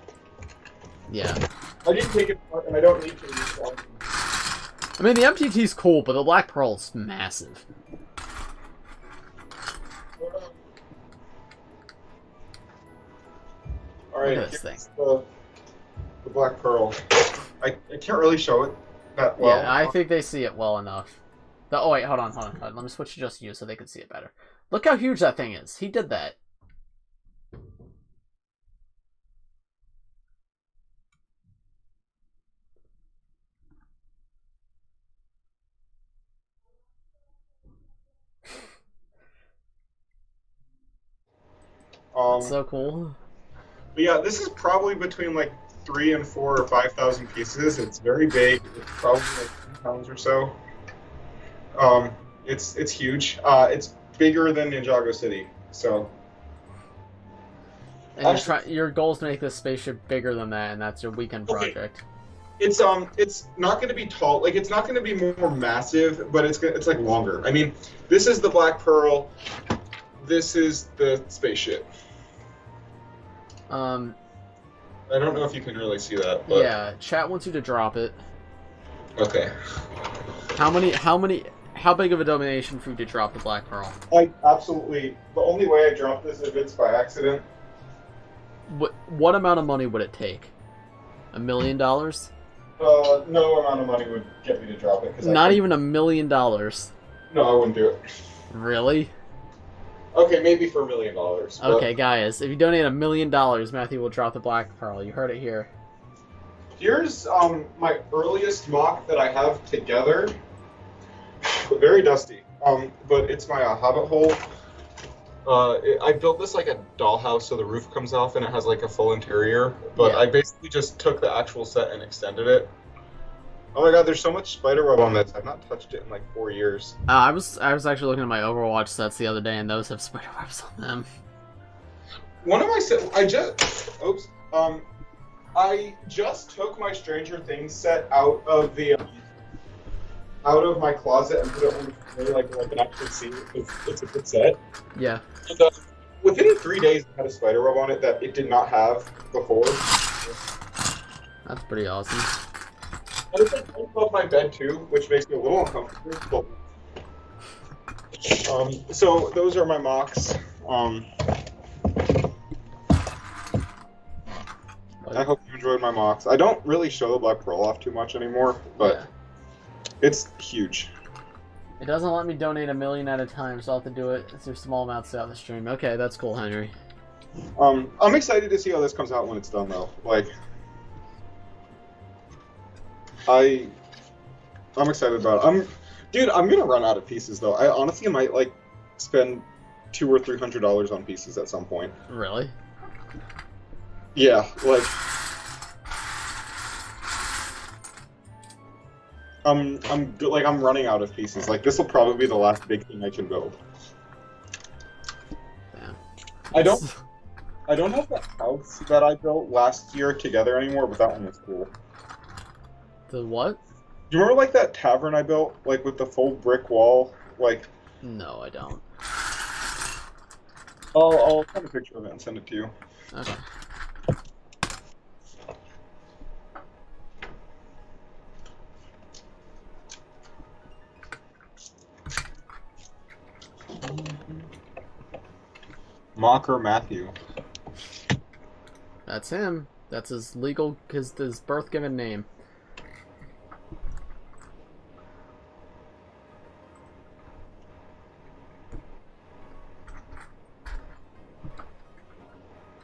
Yeah. I didn't take it apart, and I don't need to install it. I mean, the MTT's cool, but the Black Pearl's massive. Alright, look at this thing. The Black Pearl. I can't really show it that well. Yeah, I think they see it well enough. Oh wait, hold on. Let me switch to just you so they can see it better. Look how huge that thing is. He did that. That's so cool. But yeah, this is probably between like 3,000 and 4,000 or 5,000 pieces. It's very big. It's probably like 10 pounds or so. It's huge. It's bigger than Ninjago City. So. And your goal is to make this spaceship bigger than that, and that's your weekend project. It's not going to be tall. Like, it's not going to be more massive, but it's like longer. I mean, this is the Black Pearl. This is the spaceship. I don't know if you can really see that. But... Yeah, chat wants you to drop it. Okay. How big of a donation for you to drop the Black Pearl? Absolutely. The only way I drop this is if it's by accident. What amount of money would it take? $1 million? No amount of money would get me to drop it. Not even $1 million. No, I wouldn't do it. Really? Okay, maybe for $1 million. But... Okay, guys, if you donate $1 million, Matthew will drop the Black Pearl. You heard it here. Here's my earliest MOC that I have together. Very dusty. But it's my hobbit hole. I built this like a dollhouse, so the roof comes off and it has like a full interior. But yeah. I basically just took the actual set and extended it. Oh my god, there's so much spider web on this. I've not touched it in like 4 years. I was actually looking at my Overwatch sets the other day, and those have spider webs on them. One of my sets, I just took my Stranger Things set out of my closet and put it on the like I can actually see it's a good set. Yeah. And, within 3 days, it had a spider web on it that it did not have before. That's pretty awesome. And it's like right above my bed too, which makes me a little uncomfortable. So those are my MOCs. I hope you enjoyed my MOCs. I don't really show the Black Pearl off too much anymore, but yeah. It's huge. It doesn't let me donate $1 million at a time, so I'll have to do it through small amounts throughout the stream. Okay, that's cool, Henry. I'm excited to see how this comes out when it's done, though. Like, I'm excited about it. Dude, I'm gonna run out of pieces though. I honestly might like spend $200 or $300 on pieces at some point. Really? Yeah, like I'm running out of pieces. Like this will probably be the last big thing I can build. Damn. I don't have that house that I built last year together anymore, but that one was cool. The what? Do you remember like that tavern I built, like with the full brick wall, like? No, I don't. I'll find a picture of it and send it to you. Okay. Mocker Matthew. That's him. That's his his birth given name.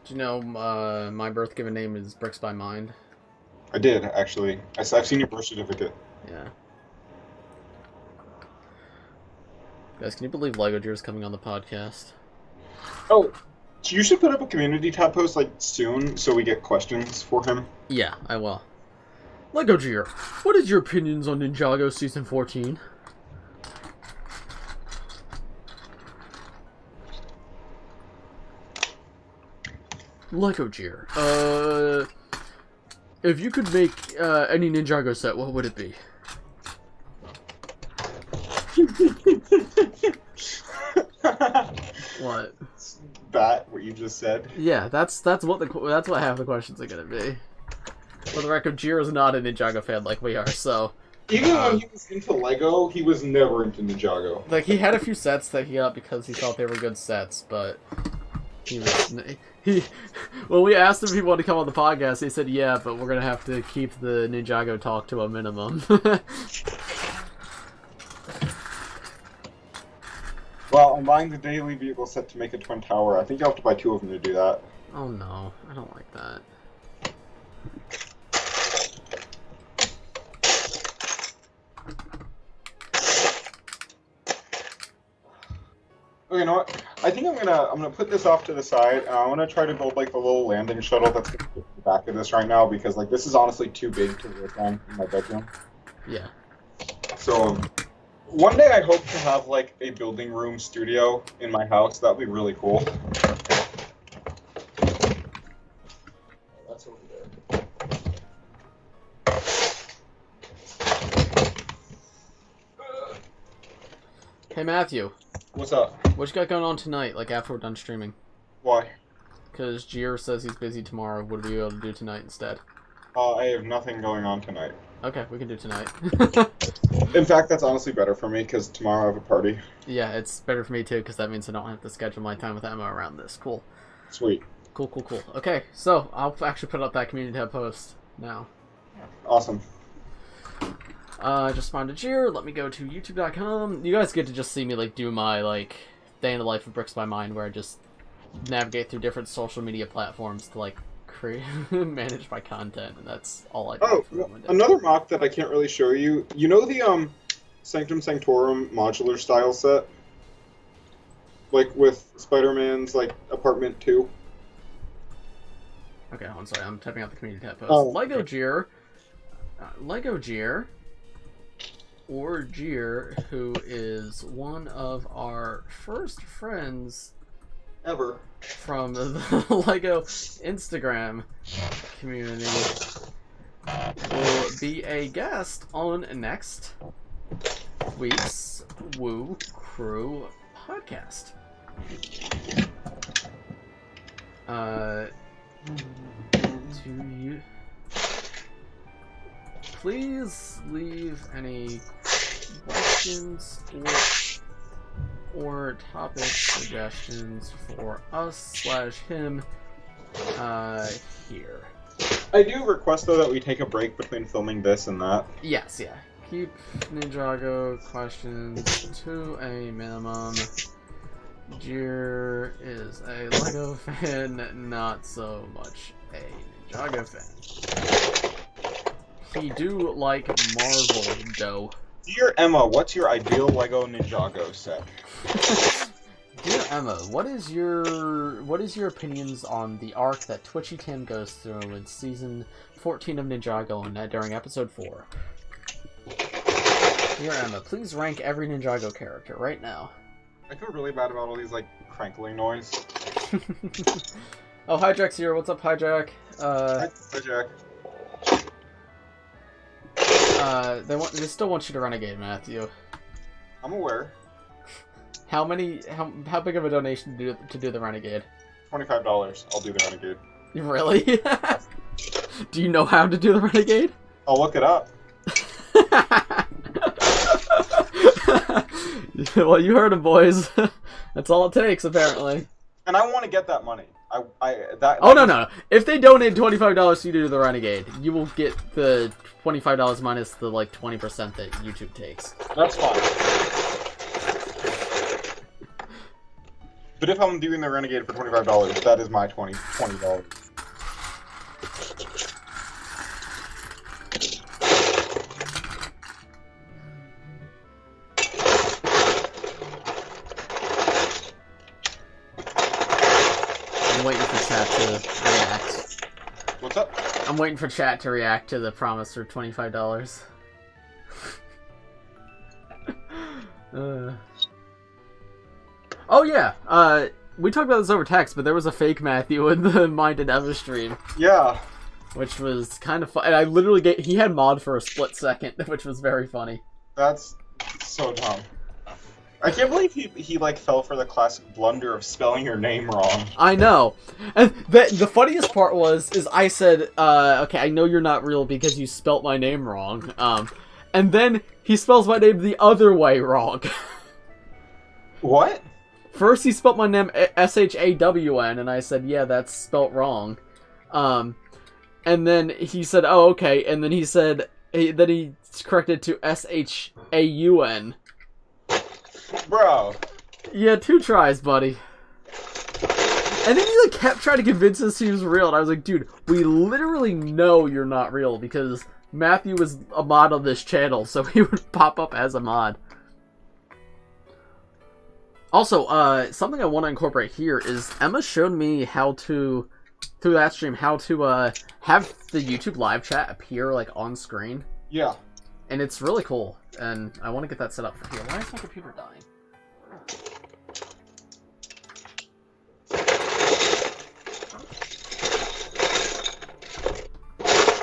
Do you know my birth given name is Bricks by Mind? I did, actually. I've seen your birth certificate. Yeah. Guys, can you believe LEGO Ninjago is coming on the podcast? Oh, you should put up a community tab post like soon so we get questions for him. Yeah, I will. LEGO Ninjago, what is your opinions on Ninjago Season 14? LEGO Ninjago, if you could make any Ninjago set, what would it be? What? What you just said? Yeah, that's what half the questions are gonna be. For the record, Jiro's not a Ninjago fan like we are, so. Even when he was into Lego, he was never into Ninjago. Like he had a few sets that he got because he thought they were good sets, but when we asked him if he wanted to come on the podcast, he said yeah, but we're gonna have to keep the Ninjago talk to a minimum. Well, I'm buying the daily vehicle set to make a twin tower. I think you'll have to buy 2 of them to do that. Oh no, I don't like that. Okay, you know what? I think I'm gonna put this off to the side. And I want to try to build like the little landing shuttle that's gonna be at the back of this right now because like this is honestly too big to work on in my bedroom. Yeah. So. One day I hope to have like a building room studio in my house. That'd be really cool. That's over there. Matthew. What's up? What you got going on tonight, like after we're done streaming? Why? Because Gier says he's busy tomorrow. What are we able to do tonight instead? I have nothing going on tonight. Okay, we can do tonight. In fact, that's honestly better for me, because tomorrow I have a party. Yeah, it's better for me too, because that means I don't have to schedule my time with Emma around this. Cool. Sweet. Cool. Okay, so I'll actually put up that community tab post now. Awesome. I just found a Gier. Let me go to youtube.com. You guys get to just see me like do my like day in the life of Bricks by Mind, where I just navigate through different social media platforms to like create manage my content, and that's all I do. Oh, another mock that I can't really show you. You know the Sanctum Sanctorum modular style set, like with Spider-Man's like apartment 2. Okay, hold on, sorry, I'm typing out the community tab post. Oh, LEGO Gier, LEGO Gier, or Gier, who is one of our first friends Ever. from the LEGO Instagram community, will be a guest on next week's Woo Crew podcast. Please leave any questions or topic suggestions for us/him here. I do request though that we take a break between filming this and that. Yes, yeah. Keep Ninjago questions to a minimum. Gier is a LEGO fan, not so much a Ninjago fan. He do like Marvel, though. Dear Emma, what's your ideal LEGO Ninjago set? Dear Emma, what is your opinions on the arc that Twitchy Tim goes through in season 14 of Ninjago and during episode 4? Dear Emma, please rank every Ninjago character right now. I feel really bad about all these like crinkling noise. Oh, Hijack's here. What's up, Hijack? Hi, Jack. They still want you to renegade, Matthew. I'm aware. How big of a donation to do the renegade? $25. I'll do the renegade. Really? Do you know how to do the renegade? I'll look it up. Well, you heard him, boys. That's all it takes, apparently. And I want to get that money. No. If they donate $25 to you to do the renegade, you will get the $25 minus the like 20% that YouTube takes. That's fine. But if I'm doing the renegade for $25, that is my $20. I'm waiting for chat to react. What's up? I'm waiting for chat to react to the promise for $25. Oh yeah, we talked about this over text, but there was a fake Matthew in the Mind and Eva stream. Yeah. Which was kind of fun. And I literally he had mod for a split second, which was very funny. That's so dumb. I can't believe he like fell for the classic blunder of spelling your name wrong. I know. And the funniest part is I said, okay, I know you're not real because you spelt my name wrong. And then he spells my name the other way wrong. What? First he spelt my name S-H-A-W-N, and I said, yeah, that's spelt wrong. And then he said, oh, okay, and then he said, then he corrected to S-H-A-U-N. Bro. Yeah, 2 tries, buddy. And then he like kept trying to convince us he was real, and I was like, dude, we literally know you're not real, because Matthew was a mod on this channel, so he would pop up as a mod. Also, something I want to incorporate here is Emma showed me how to, through that stream, how to have the YouTube live chat appear like on screen. Yeah. And it's really cool, and I want to get that set up for here. Why is my computer dying?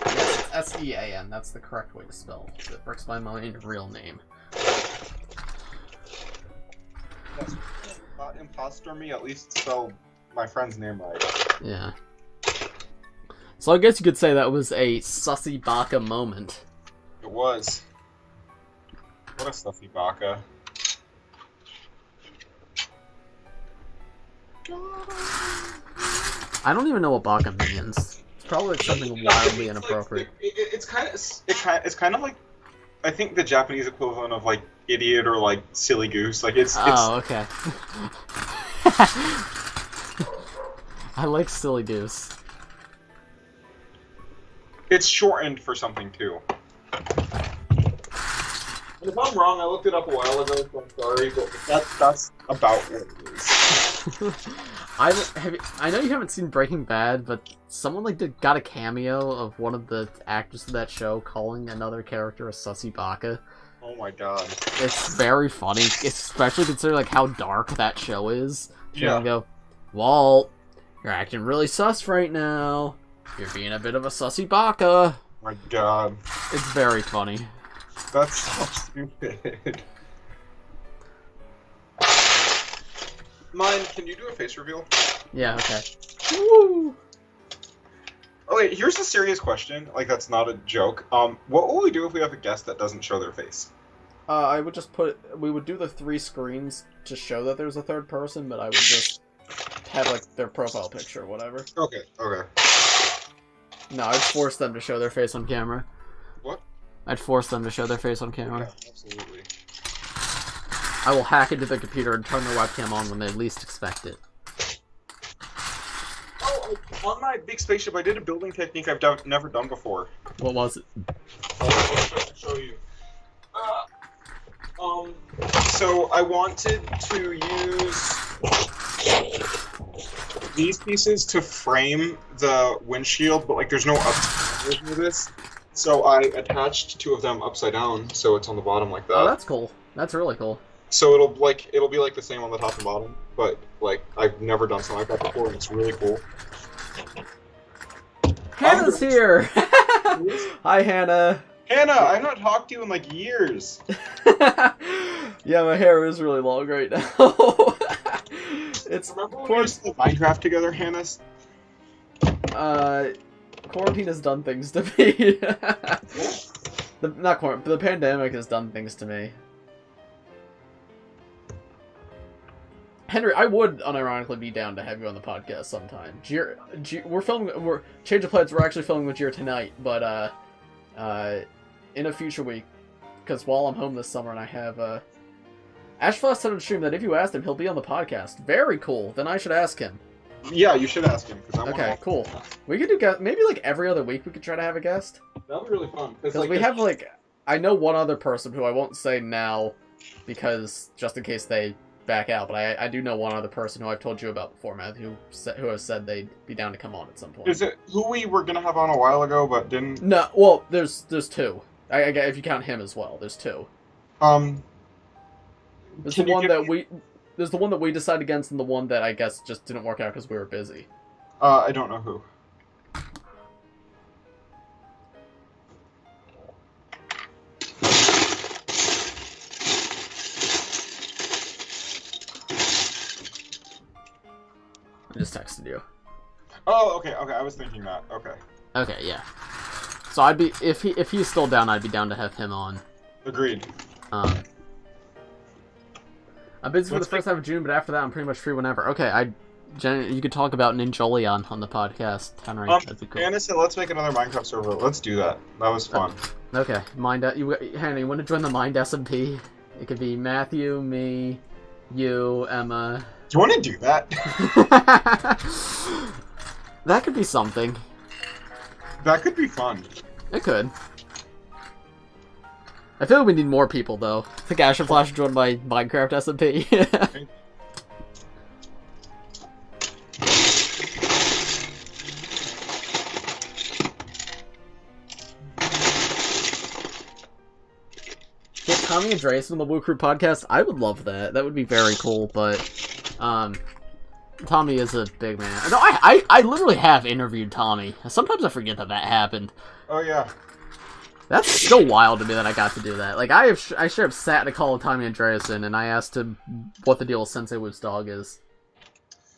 Yes, it's S-E-A-N. That's the correct way to spell the Bricks by Mind real name. imposter me, at least spell my friend's name right. Yeah. So I guess you could say that was a sussy baka moment. It was. What a sussy baka. I don't even know what baka means. It's probably like something wildly inappropriate. Like, it's kind of like, I think the Japanese equivalent of like idiot or like silly goose. Like it's. Oh, okay. I like silly goose. It's shortened for something too. And if I'm wrong, I looked it up a while ago, so I'm sorry, but that's about what it is. I know you haven't seen Breaking Bad, but someone like got a cameo of one of the actors of that show calling another character a sussy baka. Oh my god. It's very funny, especially considering like how dark that show is. Yeah. You go, Walt, you're acting really sus right now. You're being a bit of a sussy baka. Oh my god. It's very funny. That's so stupid. Mine, can you do a face reveal? Yeah, okay. Woo! Okay, here's a serious question. Like, that's not a joke. What will we do if we have a guest that doesn't show their face? I would just we would do the 3 screens to show that there's a third person, but I would just have, like, their profile picture or whatever. Okay, okay. No, I'd force them to show their face on camera. What? I'd force them to show their face on camera. Yeah, absolutely. I will hack into the computer and turn their webcam on when they least expect it. Oh, on my big spaceship, I did a building technique I've never done before. What was it? I'll show you. So I wanted to use these pieces to frame the windshield, but like there's no upside version of this. So I attached 2 of them upside down, so it's on the bottom like that. Oh, that's cool. That's really cool. So it'll be like the same on the top and bottom, but like I've never done something like that before, and it's really cool. Hannah's here! Hi, Hannah! Hannah, I've not talked to you in like years. Yeah, my hair is really long right now. It's Remember when we used to play Minecraft together, Hannah? Quarantine has done things to me. The pandemic has done things to me. Henry, I would unironically be down to have you on the podcast sometime. We're Change of Plans. We're actually filming with Gier tonight, but in a future week, because while I'm home this summer and I have Ashfloss said on stream that if you asked him, he'll be on the podcast. Very cool. Then I should ask him. Yeah, you should ask him. Okay, cool. We could do maybe like every other week. We could try to have a guest. That'd be really fun. Because like, we have like I know one other person who I won't say now, because just in case they back out. But I do know one other person who I've told you about before, Matthew, who has said they'd be down to come on at some point. Is it who we were gonna have on a while ago but didn't? No, well, there's 2. I if you count him as well, there's 2. There's the one that there's the one that we decided against, and the one that I guess just didn't work out because we were busy. I don't know who. I just texted you. Oh, okay, I was thinking that. Okay. Okay, yeah. So I'd be if he's still down, I'd be down to have him on. Agreed. I'm busy for the first half of June, but after that, I'm pretty much free whenever. Okay, you could talk about Ninjolion on the podcast, Henry. That'd be cool. Anna said, let's make another Minecraft server. Let's do that. That was fun. Okay, Henry, you want to join the Mind SMP? It could be Matthew, me, you, Emma. Do you want to do that? That could be something. That could be fun. It could. I feel like we need more people, though. I think Ash and Flash joined my Minecraft SMP. Get Tommy and Dreas on the Woo Crew podcast? I would love that. That would be very cool, but... Tommy is a big man. No, I literally have interviewed Tommy. Sometimes I forget that happened. Oh, yeah. That's still wild to me that I got to do that. Like, I should have sat in a call with Tommy Andreasen and I asked him what the deal with Sensei Wu's dog is.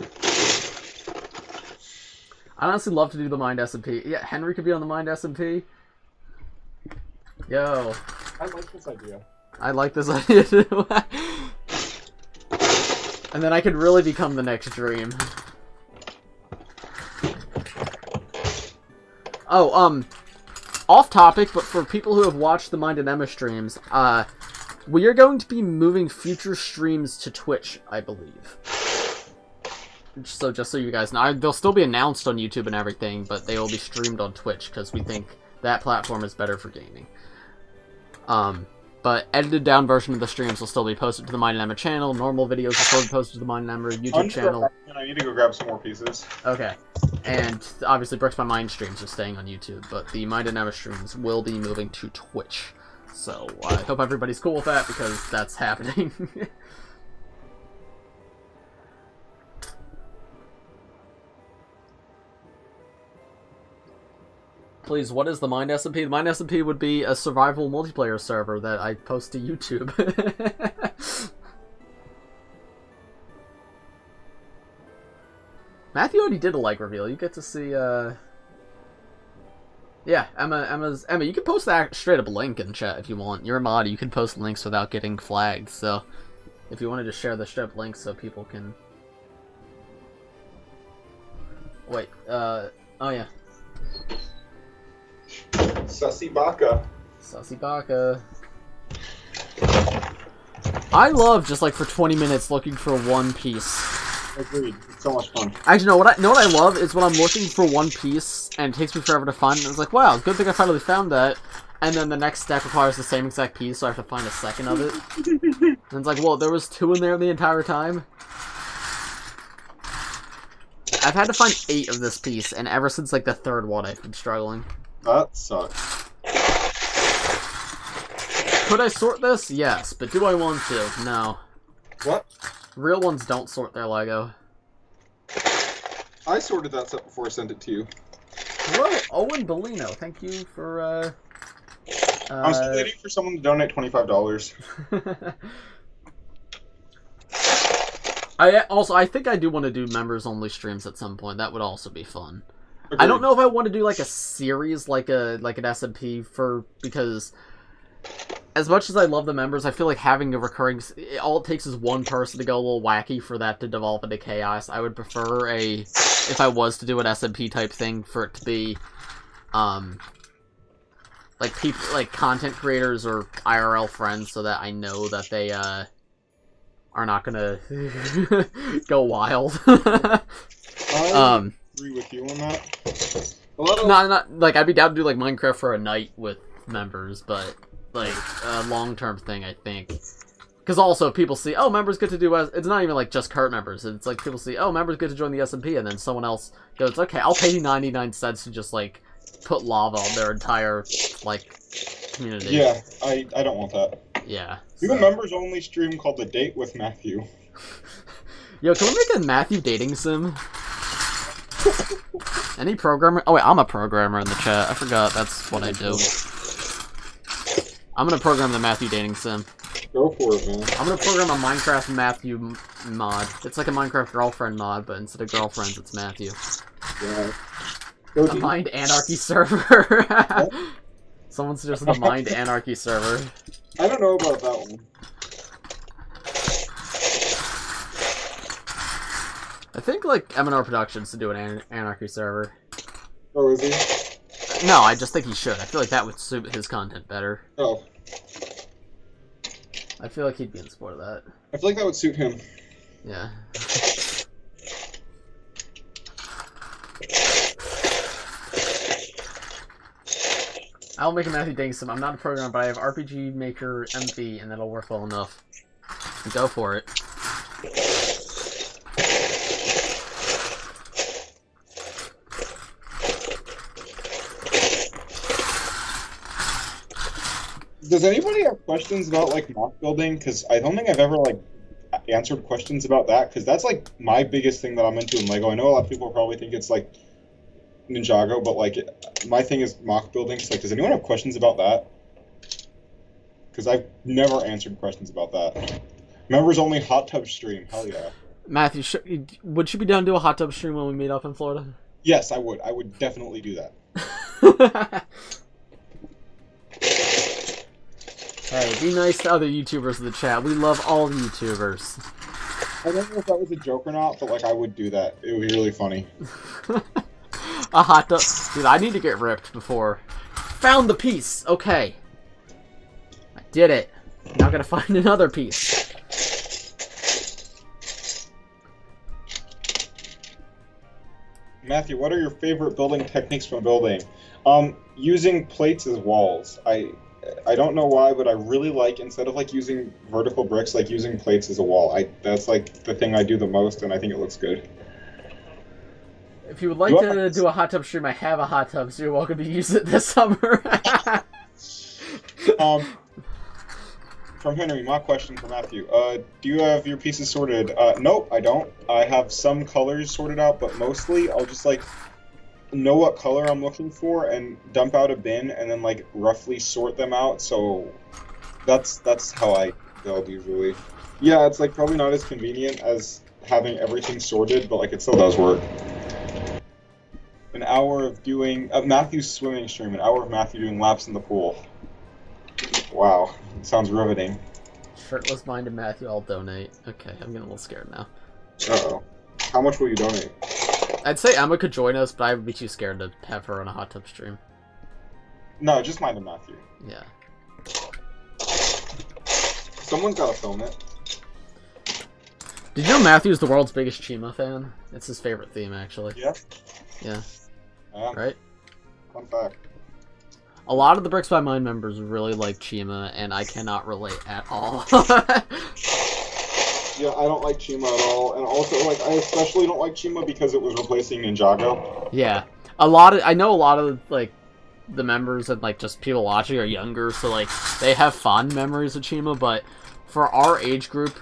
I'd honestly love to do the Mind SMP. Yeah, Henry could be on the Mind SMP. Yo. I like this idea. I like this idea too. And then I could really become the next dream. Oh, off topic, but for people who have watched the Mind and Emma streams, we are going to be moving future streams to Twitch, I believe. So just so you guys know, they'll still be announced on YouTube and everything, but they will be streamed on Twitch because we think that platform is better for gaming. But edited down version of the streams will still be posted to the Mind and Emma channel. Normal videos will still be posted to the Mind and Emma YouTube channel. I need to go grab some more pieces. Okay. And obviously Bricks by Mind streams are staying on YouTube, but the Mind and Emma streams will be moving to Twitch. So I hope everybody's cool with that because that's happening. Please, what is the Mind SMP? The Mind SMP would be a survival multiplayer server that I post to YouTube. Matthew already did a like reveal. You get to see, yeah, Emma, you can post that straight up link in chat if you want. You're a mod, you can post links without getting flagged, so if you wanted to share the straight up link so people can... Wait, oh yeah. Sussy Baka. Sussy Baka. I love just like for 20 minutes looking for one piece. Agreed. It's so much fun. Actually, no. What I love is when I'm looking for one piece and it takes me forever to find it. It's like, wow, good thing I finally found that. And then the next step requires the same exact piece, so I have to find a second of it. And it's like, well, there was 2 in there the entire time. I've had to find 8 of this piece, and ever since like the 3rd one, I've been struggling. That sucks. Could I sort this? Yes, but do I want to? No. What? Real ones don't sort their Lego. I sorted that stuff before I sent it to you. Hello, Owen Bellino. Thank you for, I'm still waiting for someone to donate $25. I think I do want to do members-only streams at some point. That would also be fun. Agreed. I don't know if I want to do, like, a series, like an SMP because as much as I love the members, I feel like having a recurring... All it takes is one person to go a little wacky for that to devolve into chaos. I would prefer if I was to do an SMP type thing, for it to be, like, people, like, content creators or IRL friends, so that I know that they, are not gonna go wild. I agree with you on that. Not like I'd be down to do like Minecraft for a night with members, but like a long-term thing, I think. Because also people see, oh, members get to do it's not even like just cart members. It's like people see, oh, members get to join the SMP, and then someone else goes, okay, I'll pay you 99 cents to just like put lava on their entire like community. Yeah, I don't want that. Yeah. Do a members-only stream called The Date with Matthew. Yo, can we make a Matthew dating sim? Any programmer? Oh wait, I'm a programmer in the chat. I forgot that's what I do. I'm gonna program the Matthew dating sim. Go for it, man. I'm gonna program a Minecraft Matthew mod. It's like a Minecraft girlfriend mod, but instead of girlfriends, it's Matthew. Yeah. A Mind Anarchy server. Someone suggested a Mind Anarchy server. I don't know about that one. I think, like, M&R Productions to do an Anarchy server. Oh, is he? No, I just think he should. I feel like that would suit his content better. Oh. I feel like he'd be in support of that. I feel like that would suit him. Yeah. I'll make a Matthew dating sim. I'm not a programmer, but I have RPG Maker MV, and that'll work well enough. Go for it. Does anybody have questions about, like, MOC building? Because I don't think I've ever, like, answered questions about that, because that's, like, my biggest thing that I'm into in LEGO. I know a lot of people probably think it's, like, Ninjago, but like my thing is mock buildings. Like, does anyone have questions about that? Because I've never answered questions about that. Members only hot tub stream. Hell yeah. Matthew, would you be down to do a hot tub stream when we meet up in Florida? Yes, I would. I would definitely do that. Hey, be nice to other YouTubers in the chat. We love all YouTubers. I don't know if that was a joke or not, but like I would do that. It would be really funny. A hot tub. Dude, I need to get ripped before. Found the piece. Okay. I did it. Now I gotta find another piece. Matthew, what are your favorite building techniques from building? Using plates as walls. I don't know why, but I really like, instead of like using vertical bricks, like using plates as a wall. That's like the thing I do the most, and I think it looks good. If you would like to do a hot tub stream, I have a hot tub, so you're welcome to use it this summer. From Henry, my question for Matthew. Do you have your pieces sorted? Nope, I don't. I have some colors sorted out, but mostly I'll just like know what color I'm looking for and dump out a bin and then like roughly sort them out. So that's how I build usually. Yeah, it's like probably not as convenient as having everything sorted, but like it still does work. An hour of doing Matthew's swimming stream. An hour of Matthew doing laps in the pool. Wow, sounds riveting. Shirtless minded Matthew, I'll donate. Okay, I'm getting a little scared now. Uh-oh. How much will you donate? I'd say Emma could join us, but I would be too scared to have her on a hot tub stream. No, just mine and Matthew. Yeah. Someone's gotta film it. Did you know Matthew's the world's biggest Chima fan? It's his favorite theme, actually. Yeah? Yeah. Right? Fun fact. A lot of the Bricks by Mind members really like Chima, and I cannot relate at all. Yeah, I don't like Chima at all, and also, like, I especially don't like Chima because it was replacing Ninjago. Yeah. I know a lot of, like, the members and, like, just people watching are younger, so, like, they have fond memories of Chima, but for our age group,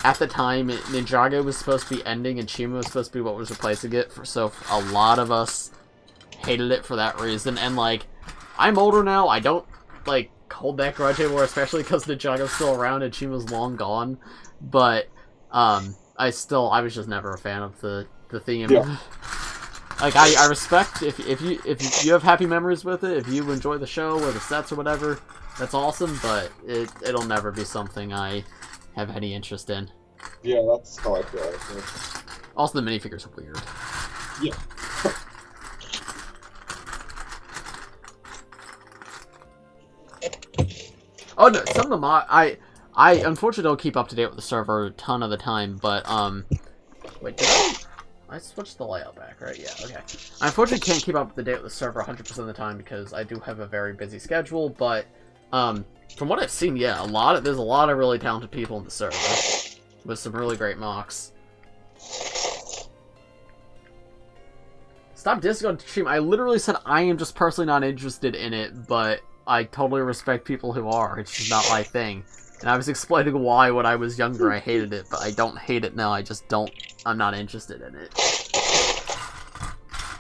at the time, Ninjago was supposed to be ending, and Chima was supposed to be what was replacing it, so a lot of us hated it for that reason, and, like, I'm older now, I don't, like, hold that grudge anymore, especially because Ninjago's still around and Chima's long gone, but, I was just never a fan of the theme. Yeah. Like, I respect, if you have happy memories with it, if you enjoy the show or the sets or whatever, that's awesome, but it'll never be something I have any interest in. Yeah, that's how I feel. I think. Also, the minifigures are weird. Yeah. Oh no, some of them I unfortunately don't keep up to date with the server a ton of the time, but wait, did I switched the layout back, right? Yeah, okay. I unfortunately can't keep up to date with the server 100% of the time because I do have a very busy schedule, but from what I've seen, yeah, there's a lot of really talented people in the server with some really great mocks. Stop dissing on stream. I literally said I am just personally not interested in it, but I totally respect people who are. It's just not my thing. And I was explaining why when I was younger I hated it, but I don't hate it now. I'm not interested in it.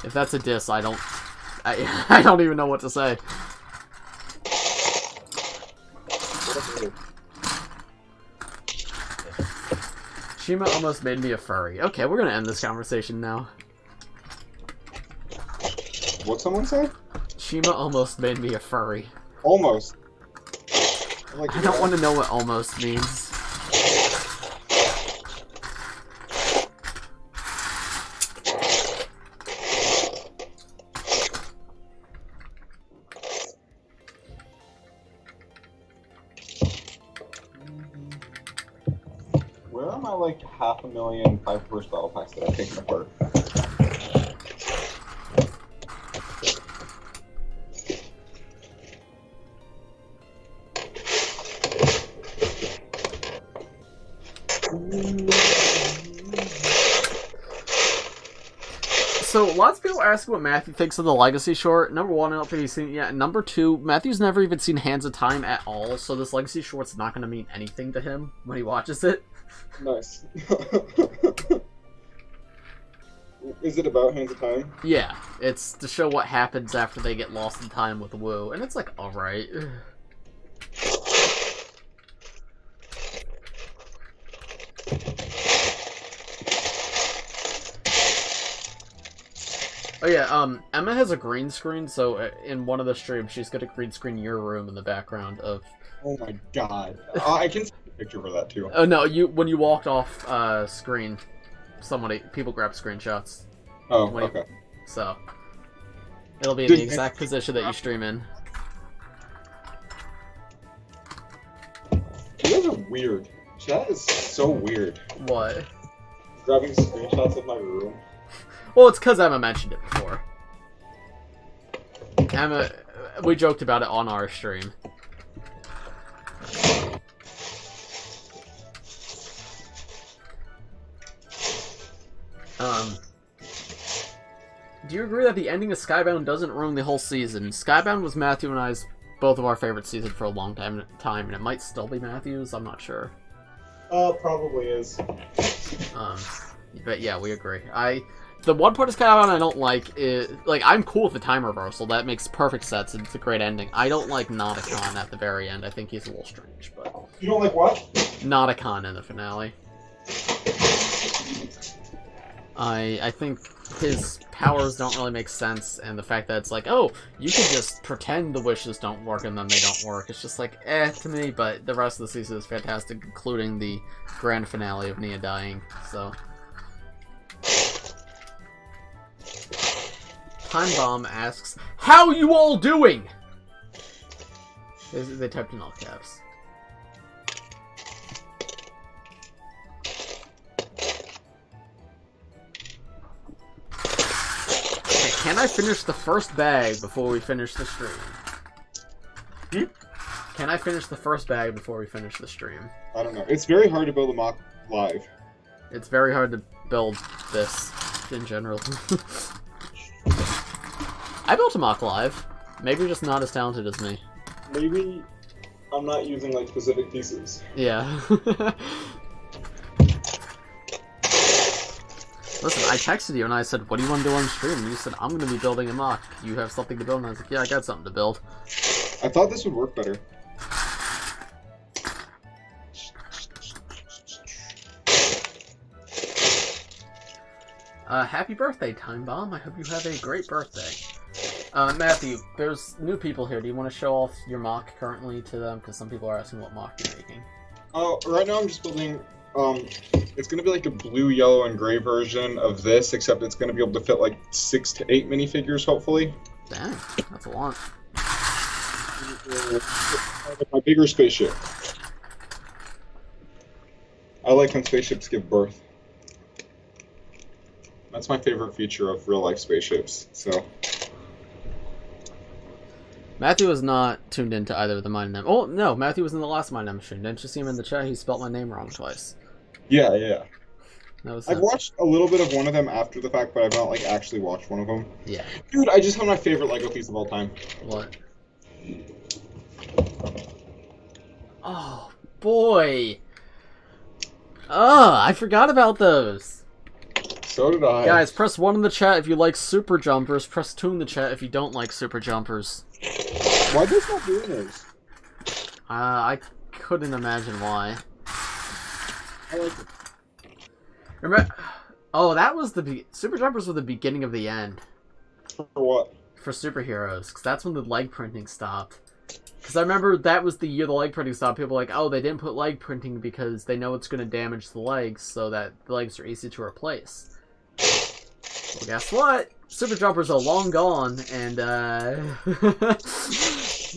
If that's a diss, I don't even know what to say. Shima almost made me a furry. Okay, we're gonna end this conversation now. What'd someone say? Shima almost made me a furry. Almost. I don't want to know what almost means. Where are my like 500,000 5-first battle packs that I've taken apart? So, lots of people ask what Matthew thinks of the Legacy short. Number one, I don't think he's seen it yet. And number two, Matthew's never even seen Hands of Time at all, so this Legacy short's not going to mean anything to him when he watches it. Nice. Is it about Hands of Time? Yeah, it's to show what happens after they get lost in time with Wu, and it's like, alright. Oh yeah, Emma has a green screen, so in one of the streams, she's gonna green screen your room in the background of... Oh my god. I can see a picture for that, too. Oh no, when you walked off screen, people grabbed screenshots. Oh, okay. So, it'll be in the exact position that you stream in. You guys are weird. Chat is so weird. What? Grabbing screenshots of my room. Well, it's because Emma mentioned it before. Emma, we joked about it on our stream. Do you agree that the ending of Skybound doesn't ruin the whole season? Skybound was Matthew and I's both of our favorite season for a long time, and it might still be Matthew's. I'm not sure. Probably is. But yeah, we agree. The one part of Skybound I don't like is, like, I'm cool with the time reversal. That makes perfect sense. It's a great ending. I don't like Nauticon at the very end. I think he's a little strange, but... You don't like what? Nauticon in the finale. I think his powers don't really make sense, and the fact that it's like, oh, you can just pretend the wishes don't work and then they don't work. It's just like, to me, but the rest of the season is fantastic, including the grand finale of Nia dying, so... Time Bomb asks, how you all doing? They typed in all caps. Okay, can I finish the first bag before we finish the stream? Can I finish the first bag before we finish the stream? I don't know. It's very hard to build a mock live. It's very hard to build this in general. I built a mock live. Maybe you're just not as talented as me. Maybe I'm not using, like, specific pieces. Yeah. Listen, I texted you and I said, what do you want to do on stream? And you said, I'm going to be building a mock. You have something to build? And I was like, yeah, I got something to build. I thought this would work better. Happy birthday, Time Bomb. I hope you have a great birthday. Matthew, there's new people here. Do you want to show off your mock currently to them? Because some people are asking what mock you're making. Oh, right now I'm just building, it's going to be like a blue, yellow, and gray version of this, except it's going to be able to fit like 6 to 8 minifigures, hopefully. Dang, that's a lot. My bigger spaceship. I like when spaceships give birth. That's my favorite feature of real-life spaceships, so... Matthew was not tuned into either of the Mind Nem. Oh, no, Matthew was in the last Mind Nem stream. Didn't you see him in the chat? He spelt my name wrong twice. Yeah. That was I've watched a little bit of one of them after the fact, but I've not, like, actually watched one of them. Yeah. Dude, I just have my favorite LEGO piece of all time. What? Oh, boy. Oh, I forgot about those. So did I. Guys, press 1 in the chat if you like Super Jumpers. Press 2 in the chat if you don't like Super Jumpers. Why are they not doing those? I couldn't imagine why. I like it. Remember? Oh, that was Super Jumpers were the beginning of the end. For what? For superheroes, because that's when the leg printing stopped. Because I remember that was the year the leg printing stopped. People were like, oh, they didn't put leg printing because they know it's going to damage the legs, so that the legs are easy to replace. Well, guess what? Super Jumpers are long gone, and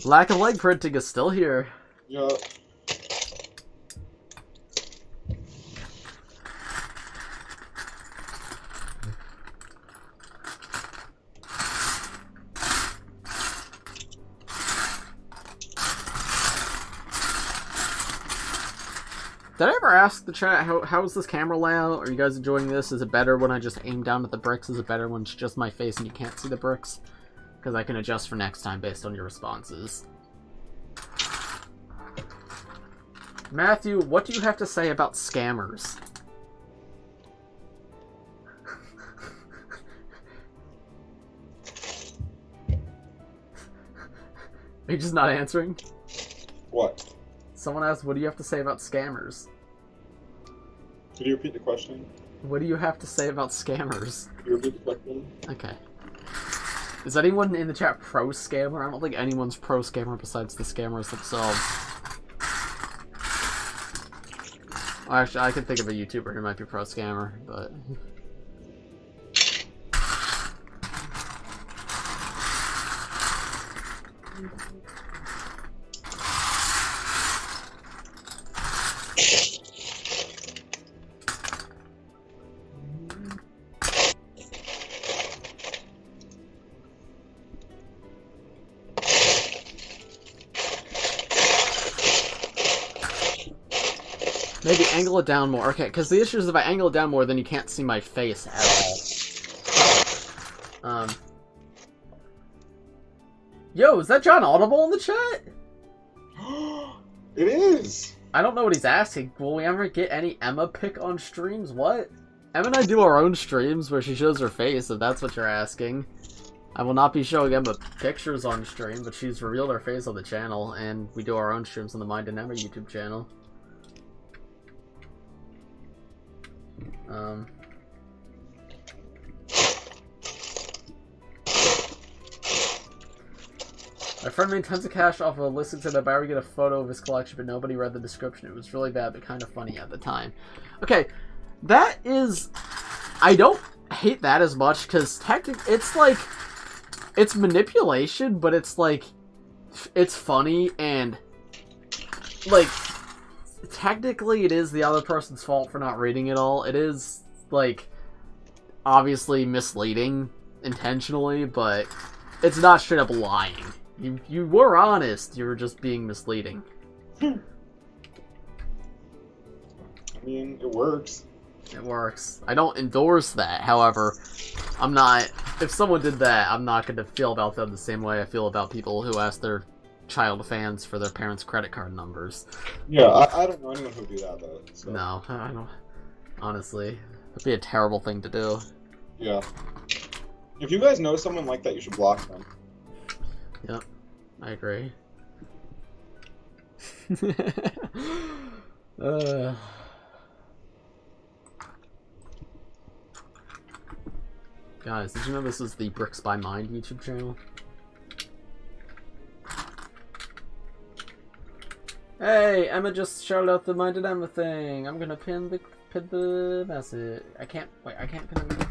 lack of leg printing is still here. Yeah. Did I ever ask the chat, how is this camera layout? Are you guys enjoying this? Is it better when I just aim down at the bricks? Is it better when it's just my face and you can't see the bricks? Because I can adjust for next time based on your responses. Matthew, what do you have to say about scammers? Are you just not answering? What? Someone asked, what do you have to say about scammers? Could you repeat the question? What do you have to say about scammers? Could you repeat the question? Okay. Is anyone in the chat pro-scammer? I don't think anyone's pro-scammer besides the scammers themselves. Well, actually, I can think of a YouTuber who might be pro-scammer, but... Maybe angle it down more. Okay, because the issue is if I angle it down more, then you can't see my face at all. Yo, is that John Audible in the chat? It is! I don't know what he's asking. Will we ever get any Emma pic on streams? What? Emma and I do our own streams where she shows her face, if that's what you're asking. I will not be showing Emma pictures on stream, but she's revealed her face on the channel, and we do our own streams on the Mind and Emma YouTube channel. My friend made tons of cash off of a listing said that Byron get a photo of his collection, but nobody read the description. It was really bad, but kind of funny at the time. Okay, that is... I don't hate that as much, because technically, it's like... It's manipulation, but it's like... It's funny, and... Like... Technically, it is the other person's fault for not reading it all. It is, like, obviously misleading intentionally, but it's not straight up lying. You were honest, you were just being misleading. I mean, it works. It works. I don't endorse that, however, I'm not... If someone did that, I'm not going to feel about them the same way I feel about people who ask their child fans for their parents' credit card numbers. Yeah, I don't know anyone who would do that, though. So. No, I don't... Honestly, that'd be a terrible thing to do. Yeah. If you guys know someone like that, you should block them. Yep, I agree. Guys, did you know this is the Bricks by Mind YouTube channel? Hey, Emma just shouted out the Mind and Emma thing. I'm gonna pin the message. I can't pin it.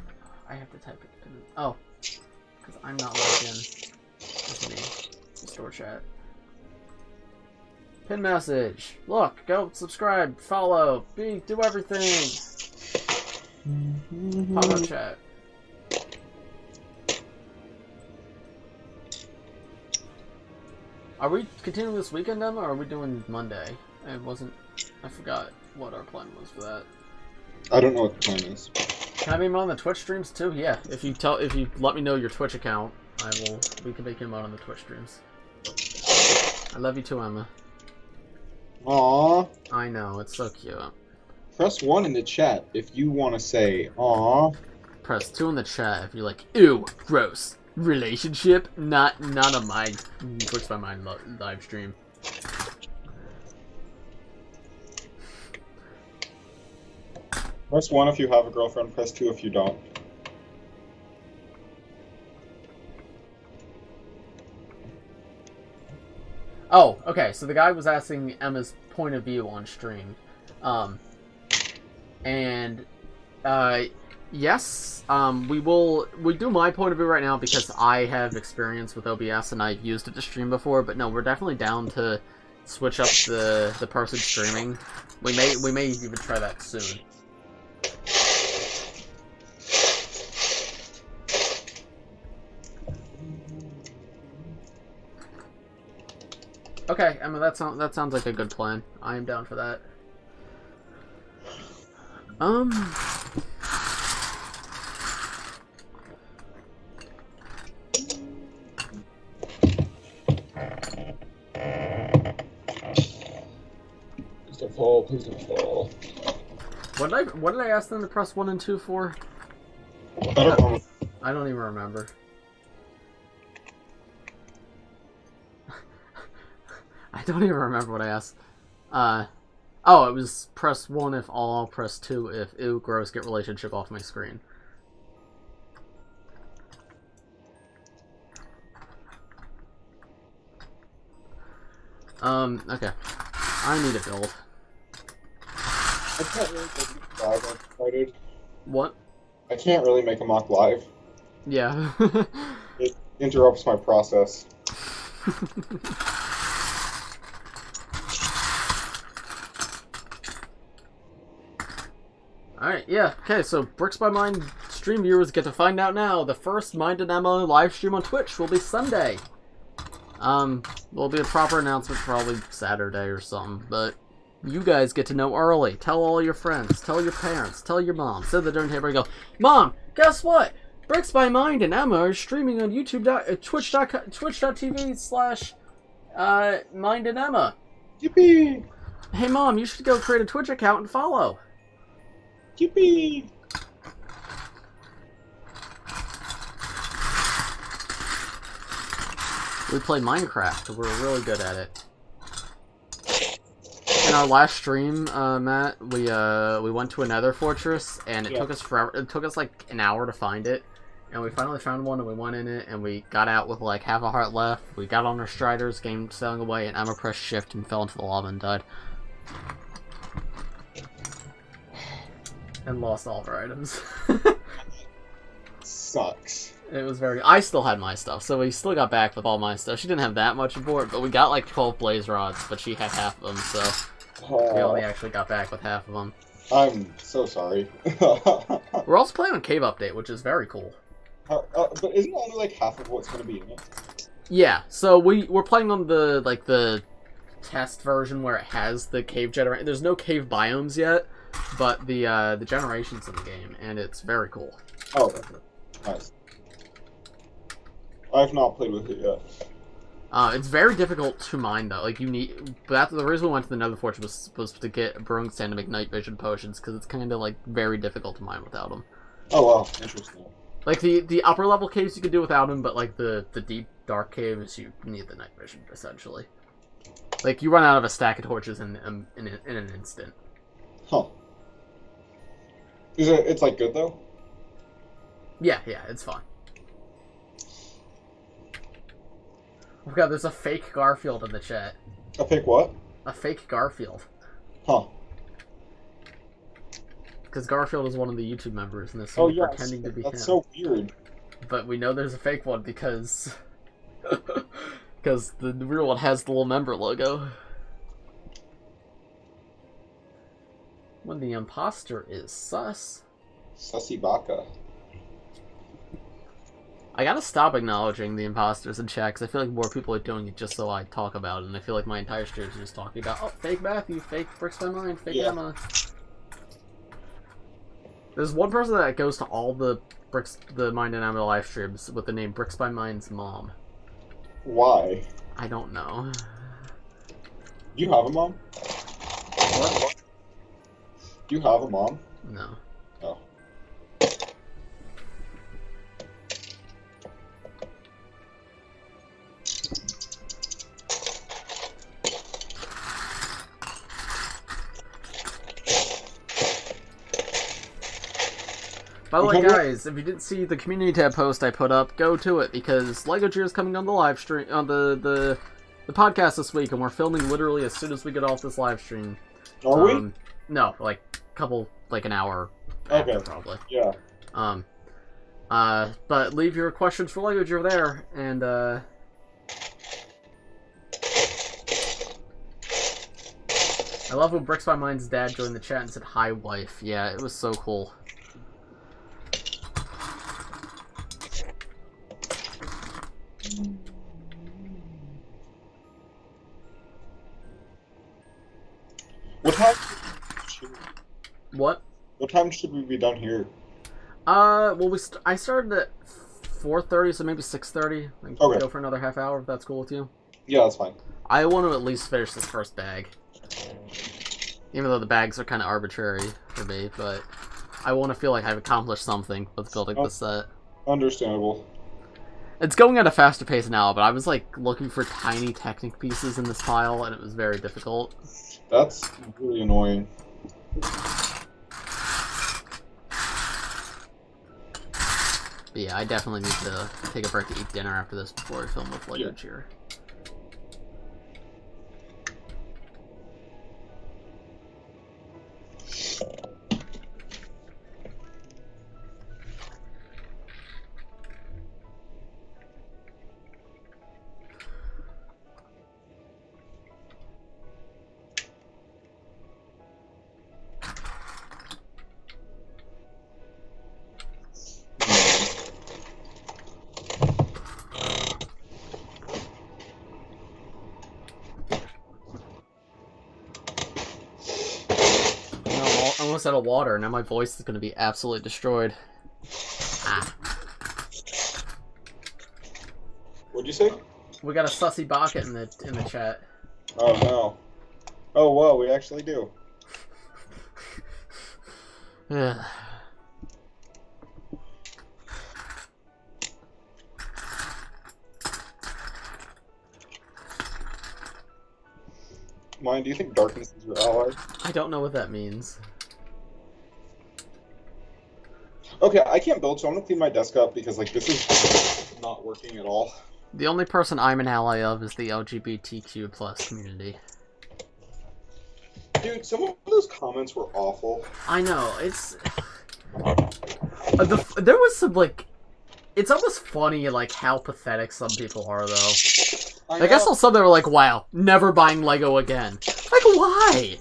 I have to type it. Oh, because I'm not logged in. That's me. Store chat. Pin message. Look, go subscribe, follow, do everything. Pop up chat. Are we continuing this weekend, Emma, or are we doing Monday? I forgot what our plan was for that. I don't know what the plan is. Can I be on the Twitch streams too? Yeah, if you let me know your Twitch account, we can make him out on the Twitch streams. I love you too, Emma. Aww. I know, it's so cute. Press 1 in the chat if you want to say aww. Press 2 in the chat if you're like, ew, gross. Relationship? Not on my Bricks by Mind live stream. Press 1 if you have a girlfriend, press 2 if you don't. Oh, okay, so the guy was asking Emma's point of view on stream. Yes, we do my point of view right now because I have experience with OBS and I've used it to stream before, but no, we're definitely down to switch up the person streaming. We may even try that soon. Okay, Emma, that sounds like a good plan. I am down for that. Please don't fall, please don't fall. What did I ask them to press 1 and 2 for? I don't know. I don't even remember. I don't even remember what I asked. Oh, it was press 1 if all, press 2 if ew, gross, get relationship off my screen. Okay. I need a build. I can't really make a live. I'm excited. What? I can't really make a mock live. Yeah. It interrupts my process. Alright, yeah. Okay, so Bricks by Mind stream viewers get to find out now. The first Mind and Emma live stream on Twitch will be Sunday. There'll be a proper announcement probably Saturday or something, but you guys get to know early. Tell all your friends, tell your parents, tell your mom. Sit there during the table and go, Mom, guess what? Bricks by Mind and Emma are streaming on twitch.tv/Mind and Emma. Yippee! Hey Mom, you should go create a Twitch account and follow. Yippee! We play Minecraft. We're really good at it. In our last stream, Matt, we went to another fortress, and it took us forever. It took us like an hour to find it, and we finally found one, and we went in it, and we got out with like half a heart left. We got on our striders, game sailing away, and Emma pressed shift and fell into the lava and died. And lost all of our items. Sucks. It was very... I still had my stuff, so we still got back with all my stuff. She didn't have that much aboard, but we got like 12 blaze rods, but she had half of them, so we only actually got back with half of them. I'm so sorry. We're also playing on Cave Update, which is very cool. But isn't only like half of what's going to be in it? Yeah, so we're playing on the the test version where it has the cave generator. There's no cave biomes yet, but the generation's in the game, and it's very cool. Oh, nice. I've not played with it yet. It's very difficult to mine though. Like you need, but the reason we went to the Nether Fortress was to get Brewing Stand to make night vision potions, because it's kind of like very difficult to mine without them. Oh wow, interesting. Like the upper level caves you could do without them, but like the deep dark caves you need the night vision essentially. Like you run out of a stack of torches in an instant. Huh. It's like good though? Yeah, it's fun. Oh god, there's a fake Garfield in the chat. A fake what? A fake Garfield. Huh. Because Garfield is one of the YouTube members, and this is pretending to be him. That's so weird. But we know there's a fake one because... because the real one has the little member logo. When the imposter is sus. Sussy baka. I gotta stop acknowledging the imposters in chat, because I feel like more people are doing it just so I talk about it, and I feel like my entire stream is just talking about, oh, fake Matthew, fake Bricks by Mind, fake Emma. There's one person that goes to all the Mind and Emma live streams with the name Bricks by Mind's mom. Why? I don't know. You have a mom? What? You have a mom? No. Oh. By the way, guys, if you didn't see the community tab post I put up, go to it, because LEGO Cheer is coming on the live stream, on the podcast this week, and we're filming literally as soon as we get off this live stream. Are we? No, like an hour after, probably. Yeah. But leave your questions for LEGO Cheer there, and I love when Bricks by Mind's dad joined the chat and said, "Hi, wife." Yeah, it was so cool. What? What time should we be done here? Well, I started at 4:30, so maybe 6:30. Okay. Go for another half hour if that's cool with you. Yeah, that's fine. I want to at least finish this first bag. Even though the bags are kind of arbitrary for me, but I want to feel like I've accomplished something with building this set. Understandable. It's going at a faster pace now, but I was like looking for tiny Technic pieces in this pile, and it was very difficult. That's really annoying. But yeah, I definitely need to take a break to eat dinner after this before I film with LEGO Cheer. Almost out of water. Now my voice is going to be absolutely destroyed. Ah. What'd you say? We got a sussy bucket in the chat. Oh no. Oh whoa, we actually do. Yeah. Mine, do you think darkness is your ally? I don't know what that means. Okay, I can't build, so I'm gonna clean my desk up because like this is not working at all. The only person I'm an ally of is the LGBTQ plus community. Dude, some of those comments were awful. I know, it's... there was some, like... It's almost funny, like, how pathetic some people are, though. Like, I saw some that were like, wow, never buying LEGO again. Like, why?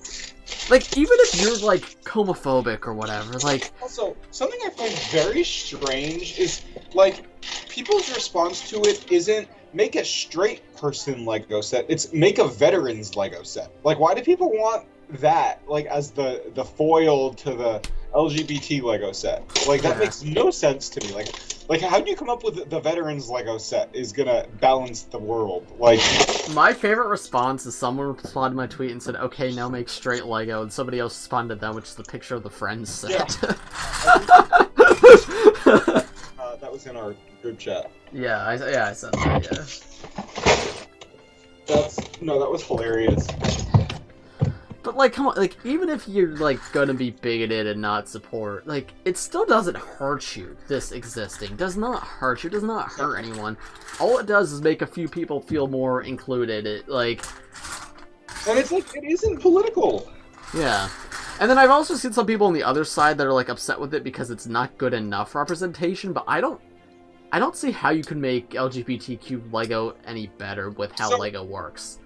Like, even if you're, like, homophobic or whatever, like... Also, something I find very strange is, like, people's response to it isn't make a straight person LEGO set, it's make a veterans LEGO set. Like, why do people want that, like, as the foil to the LGBT LEGO set? Like, that makes no sense to me. Like, how do you come up with the veterans LEGO set is gonna balance the world? Like, my favorite response is someone replied to my tweet and said, "Okay, now make straight LEGO," and somebody else responded to that, which is the picture of the Friends set. Yeah. That was in our group chat. Yeah, I said that. Yeah. That was hilarious. But, like, come on, like, even if you're, like, gonna be bigoted and not support, like, it still doesn't hurt you, this existing. Does not hurt you, does not hurt anyone. All it does is make a few people feel more included, like... And it's like, it isn't political. Yeah. And then I've also seen some people on the other side that are, like, upset with it because it's not good enough representation, but I don't see how you can make LGBTQ LEGO any better with how LEGO works.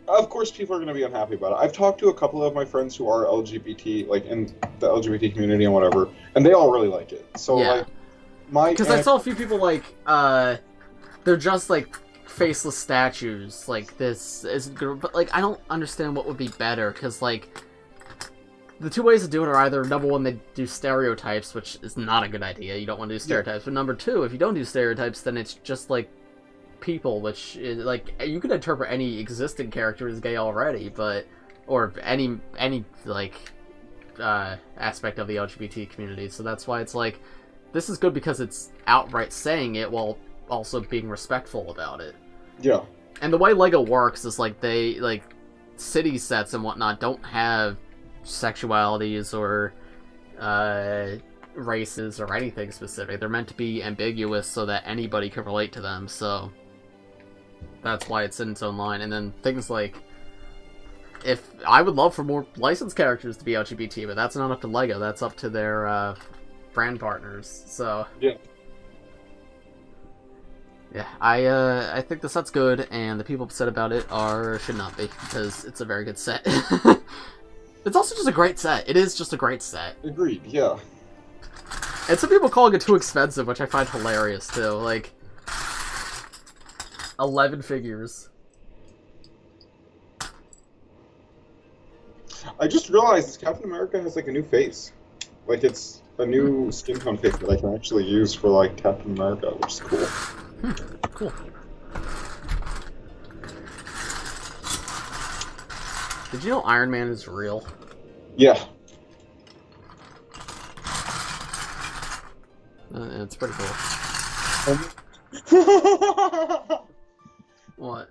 Of course, people are going to be unhappy about it. I've talked to a couple of my friends who are LGBT, like, in the LGBT community and whatever, and they all really like it. So, like, because I saw a few people, like, they're just, like, faceless statues. Like, this isn't good, but, like, I don't understand what would be better, because, like, the two ways to do it are either, number one, they do stereotypes, which is not a good idea. You don't want to do stereotypes. But number two, if you don't do stereotypes, then it's just, like, people, which is, like, you could interpret any existing character as gay already, but, or any like, aspect of the LGBT community, so that's why it's like, this is good because it's outright saying it while also being respectful about it. Yeah. And the way LEGO works is, like, they, like, city sets and whatnot don't have sexualities or, races or anything specific. They're meant to be ambiguous so that anybody can relate to them, so... That's why it's in its own line. And then things like, if I would love for more licensed characters to be LGBT, but that's not up to LEGO. That's up to their brand partners. So yeah, I think the set's good, and the people upset about it should not be, because it's a very good set. It's also just a great set. It is just a great set. Agreed. Yeah. And some people calling it too expensive, which I find hilarious too. Like, 11 figures. I just realized this Captain America has, like, a new face. Like, it's a new skin tone face that I can actually use for, like, Captain America, which is cool. Cool. Did you know Iron Man is real? Yeah. It's pretty cool. What?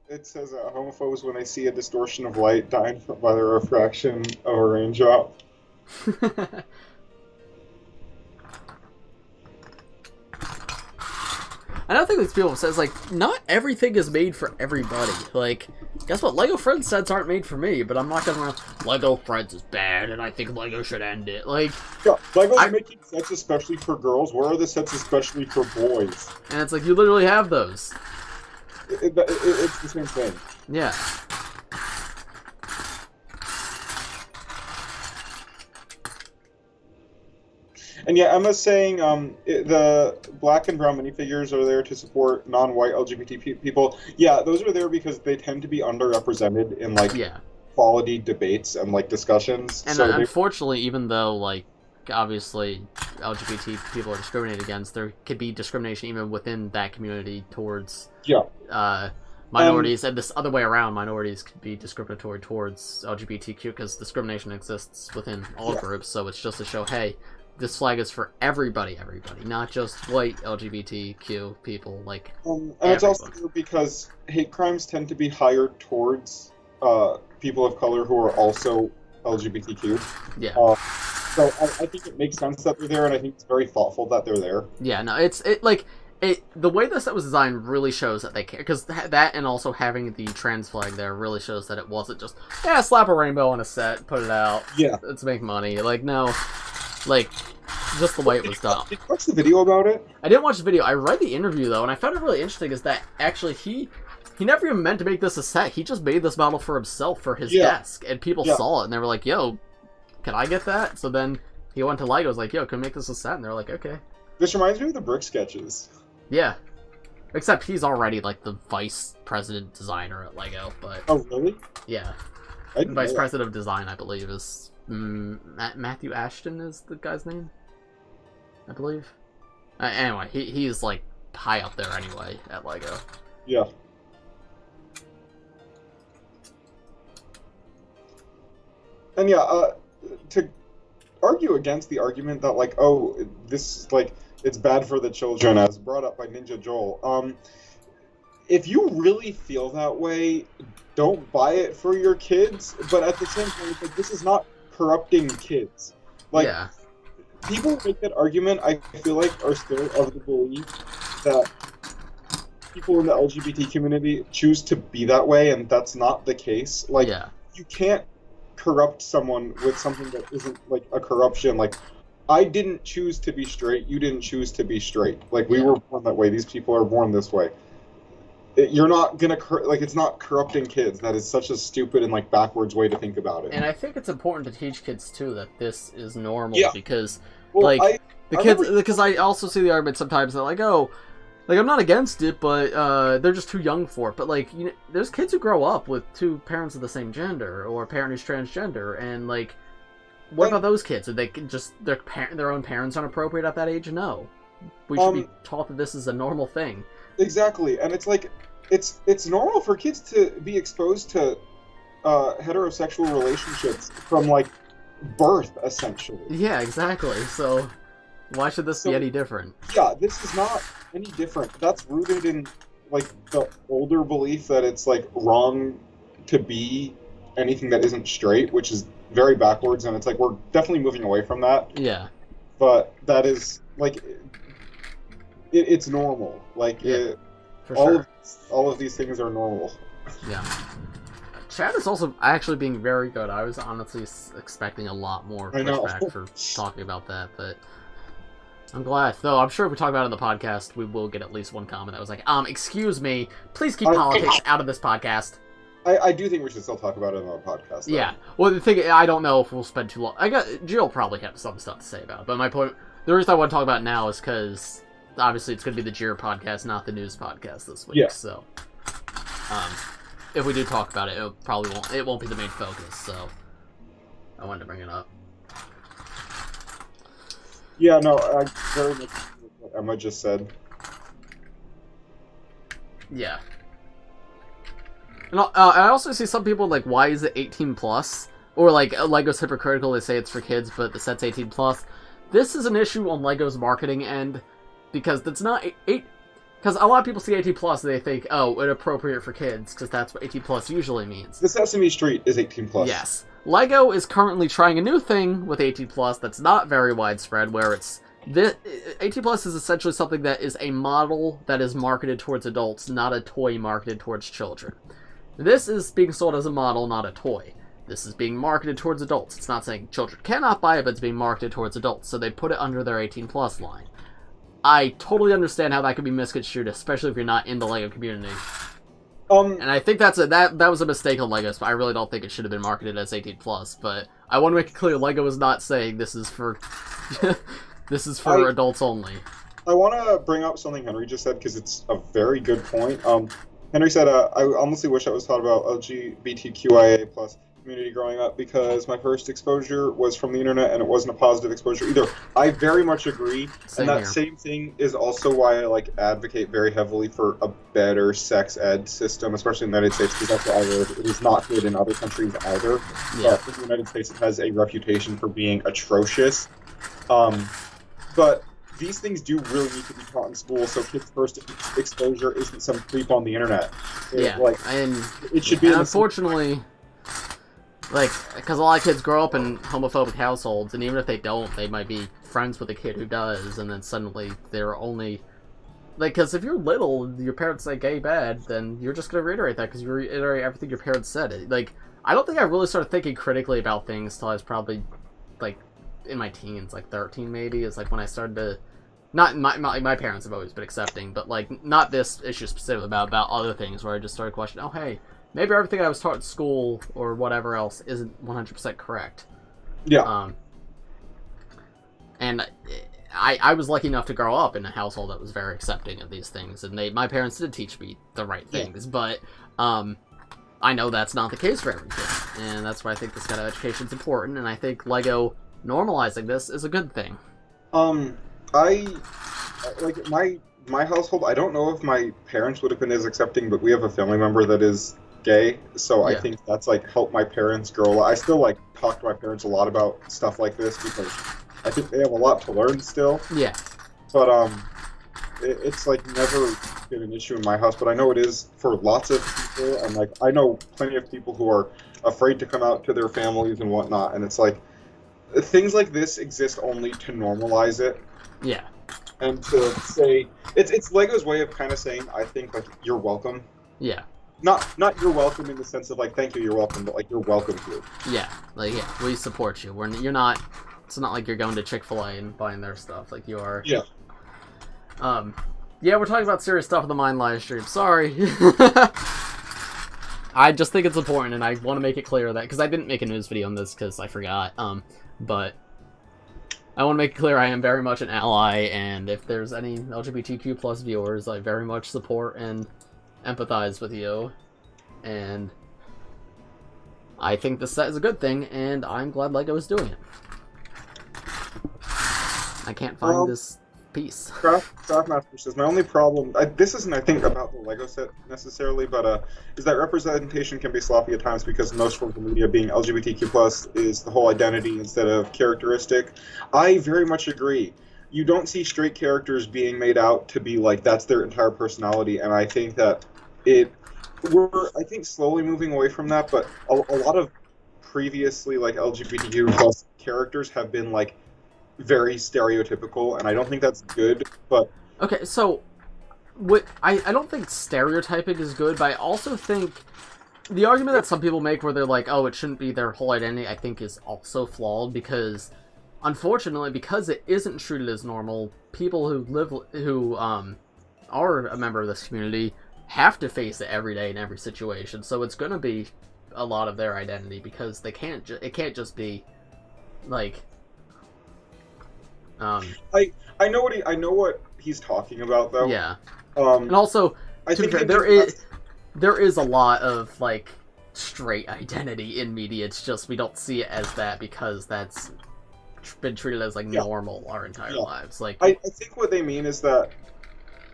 It says homophobes when they see a distortion of light dying by the refraction of a raindrop. I don't think these people says like not everything is made for everybody. Like, guess what? Lego Friends sets aren't made for me, but I'm not gonna Lego Friends is bad and I think Lego should end it. Like, yeah, Lego's making sets especially for girls. Where are the sets especially for boys? And it's like you literally have those. It's the same thing. Yeah. And yeah, Emma's saying the black and brown minifigures are there to support non-white LGBT people. Yeah, those are there because they tend to be underrepresented in like quality debates and like discussions. And so unfortunately, even though like obviously LGBT people are discriminated against, there could be discrimination even within that community towards minorities, and this other way around, minorities could be discriminatory towards LGBTQ because discrimination exists within all groups. So it's just to show, hey, this flag is for everybody, not just white LGBTQ people. Like, and it's also because hate crimes tend to be higher towards people of color who are also LGBTQ. Yeah. So I think it makes sense that they're there, and I think it's very thoughtful that they're there. Yeah. No, the way this set was designed really shows that they care, because that and also having the trans flag there really shows that it wasn't just slap a rainbow on a set, put it out. Yeah. Let's make money. Like, no. Like, just the way it was done. Did you watch the video about it? I didn't watch the video. I read the interview, though, and I found it really interesting is that actually he never even meant to make this a set. He just made this model for himself for his desk, and people saw it, and they were like, yo, can I get that? So then he went to LEGO, was like, yo, can we make this a set? And they're like, okay. This reminds me of the Brick sketches. Yeah. Except he's already, like, the vice president designer at LEGO, but... Oh, really? Yeah. Vice president of design, I believe, is... Matthew Ashton is the guy's name, I believe. Anyway, he's like high up there anyway at LEGO. Yeah. And yeah, to argue against the argument that like, oh, this is like it's bad for the children, as brought up by Ninja Joel. If you really feel that way, don't buy it for your kids. But at the same time, it's like, this is not corrupting kids. Like, people who make that argument, I feel like, are still of the belief that people in the LGBT community choose to be that way, and that's not the case. Like, you can't corrupt someone with something that isn't, like, a corruption. Like, I didn't choose to be straight, you didn't choose to be straight. Like, we were born that way, these people are born this way. You're not gonna like it's not corrupting kids. That is such a stupid and like backwards way to think about it. And I think it's important to teach kids too that this is normal because because I also see the argument sometimes that like, oh, like I'm not against it, but they're just too young for it. But like, you know, there's kids who grow up with two parents of the same gender or a parent who's transgender, and like, what about those kids? Are they just their own parents aren't appropriate at that age? No, we should be taught that this is a normal thing. Exactly, and it's like. It's normal for kids to be exposed to heterosexual relationships from like birth, essentially. Yeah, exactly. So why should this be any different? Yeah, this is not any different. That's rooted in like the older belief that it's like wrong to be anything that isn't straight, which is very backwards, and it's like we're definitely moving away from that. Yeah. But that is like it's normal. Like all of these things are normal. Yeah. Chat is also actually being very good. I was honestly expecting a lot more pushback for talking about that, but I'm glad. Though I'm sure if we talk about it in the podcast, we will get at least one comment that was like, excuse me, please keep politics out of this podcast. I do think we should still talk about it on the podcast, though. Yeah. Well, the thing, I don't know if we'll spend too long. Jill probably have some stuff to say about it, but my point, the reason I want to talk about it now is because obviously it's going to be the Jira podcast, not the news podcast this week. Yeah. So, if we do talk about it, it won't be the main focus. So, I wanted to bring it up. Yeah, no, I very much what Emma just said. Yeah. And I also see some people like, why is it 18 plus? Or like, LEGO's hypocritical. They say it's for kids, but the set's 18 plus. This is an issue on LEGO's marketing end. because that's not eight. Because a lot of people see 18 plus, and they think, oh, inappropriate for kids, because that's what 18 plus usually means. The Sesame Street is 18 plus. Yes. LEGO is currently trying a new thing with 18 plus that's not very widespread, where it's 18 plus is essentially something that is a model that is marketed towards adults, not a toy marketed towards children. This is being sold as a model, not a toy. This is being marketed towards adults. It's not saying children cannot buy it, but it's being marketed towards adults, so they put it under their 18 plus line. I totally understand how that could be misconstrued, especially if you're not in the LEGO community. And I think that was a mistake on LEGO, so I really don't think it should have been marketed as 18 plus. But I want to make it clear, LEGO is not saying this is for this is for adults only. I want to bring up something Henry just said because it's a very good point. Henry said, I honestly wish I was taught about LGBTQIA plus community growing up because my first exposure was from the internet and it wasn't a positive exposure either. I very much agree. Same and that here. same thing is also why I advocate very heavily for a better sex ed system, especially in the United States, because that's what I heard. It is not good in other countries either. Yeah. But in the United States, it has a reputation for being atrocious. But these things do really need to be taught in school, so kids' first exposure isn't some creep on the internet. It should be. Unfortunately, because a lot of kids grow up in homophobic households, and even if they don't, they might be friends with a kid who does, and then suddenly they're only... because if you're little, your parents say gay bad, then you're just going to reiterate that, because you reiterate everything your parents said. I don't think I really started thinking critically about things till I was probably, in my teens, 13 maybe, is when I started to... Not my parents have always been accepting, but, not this issue specifically, about other things, where I just started questioning, oh, hey... maybe everything I was taught in school or whatever else isn't 100% correct. Yeah. And I was lucky enough to grow up in a household that was very accepting of these things, and my parents did teach me the right things, but I know that's not the case for every kid, and that's why I think this kind of education is important, and I think LEGO normalizing this is a good thing. My household, I don't know if my parents would have been as accepting, but we have a family member that is gay, so I think that's helped my parents grow. I still talk to my parents a lot about stuff like this because I think they have a lot to learn still. Yeah. But it's never been an issue in my house, but I know it is for lots of people, and I know plenty of people who are afraid to come out to their families and whatnot, and it's things like this exist only to normalize it. Yeah. And to say it's LEGO's way of kind of saying, I think you're welcome. Yeah. Not you're welcome in the sense of thank you, you're welcome, but you're welcome to. Yeah, we support you. You're not. It's not like you're going to Chick-fil-A and buying their stuff. You are. Yeah. Yeah, we're talking about serious stuff in the Mind live stream. Sorry. I just think it's important, and I want to make it clear that because I didn't make a news video on this because I forgot. But I want to make it clear I am very much an ally, and if there's any LGBTQ plus viewers, I very much support and empathize with you, and I think this set is a good thing, and I'm glad LEGO is doing it. I can't find this piece. Craftmaster says, my only problem, this isn't, I think, about the LEGO set necessarily, but is that representation can be sloppy at times because most forms of media being LGBTQ plus is the whole identity instead of characteristic. I very much agree. You don't see straight characters being made out to be that's their entire personality, and I think that we're slowly moving away from that, but a lot of previously LGBTQ plus characters have been very stereotypical, and I don't think that's good, but... Okay, so I don't think stereotyping is good, but I also think the argument that some people make where they're oh, it shouldn't be their whole identity, I think is also flawed, because unfortunately, because it isn't treated as normal, people who are a member of this community have to face it every day in every situation. So it's going to be a lot of their identity because it can't just be I know what he's talking about though. Yeah. And also, I think there is a lot of straight identity in media. It's just we don't see it as that because that's been treated as normal our entire lives. I think what they mean is that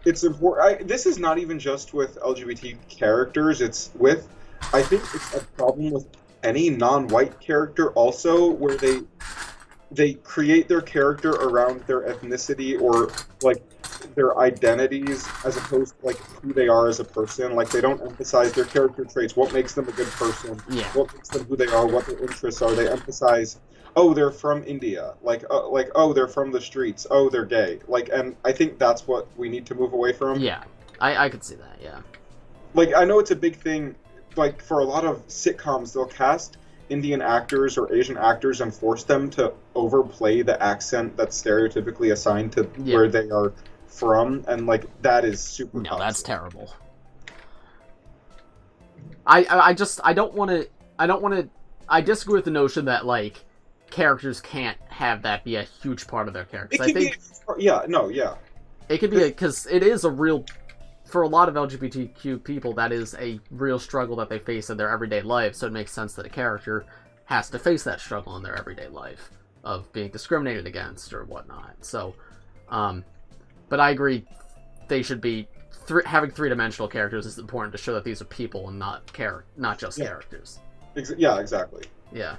it's important. This is not even just with LGBT characters. I think it's a problem with any non-white character also, where they create their character around their ethnicity or their identities as opposed to like who they are as a person. Like they don't emphasize their character traits, what makes them a good person, what makes them who they are, what their interests are. They emphasize, oh, they're from India, like oh, they're from the streets, oh, they're gay. Like, and I think that's what we need to move away from. Yeah, I could see that. Yeah. Like, I know it's a big thing. Like for a lot of sitcoms, they'll cast Indian actors or Asian actors and force them to overplay the accent that's stereotypically assigned to where they are from, and like that is super toxic. That's terrible. I disagree with the notion that like characters can't have that be a huge part of their characters. I think it could be because it is a real, for a lot of LGBTQ people, that is a real struggle that they face in their everyday life, so it makes sense that a character has to face that struggle in their everyday life of being discriminated against or whatnot. So, but I agree, they should be, having three-dimensional characters is important to show that these are people and not just characters. Yeah, exactly. Yeah.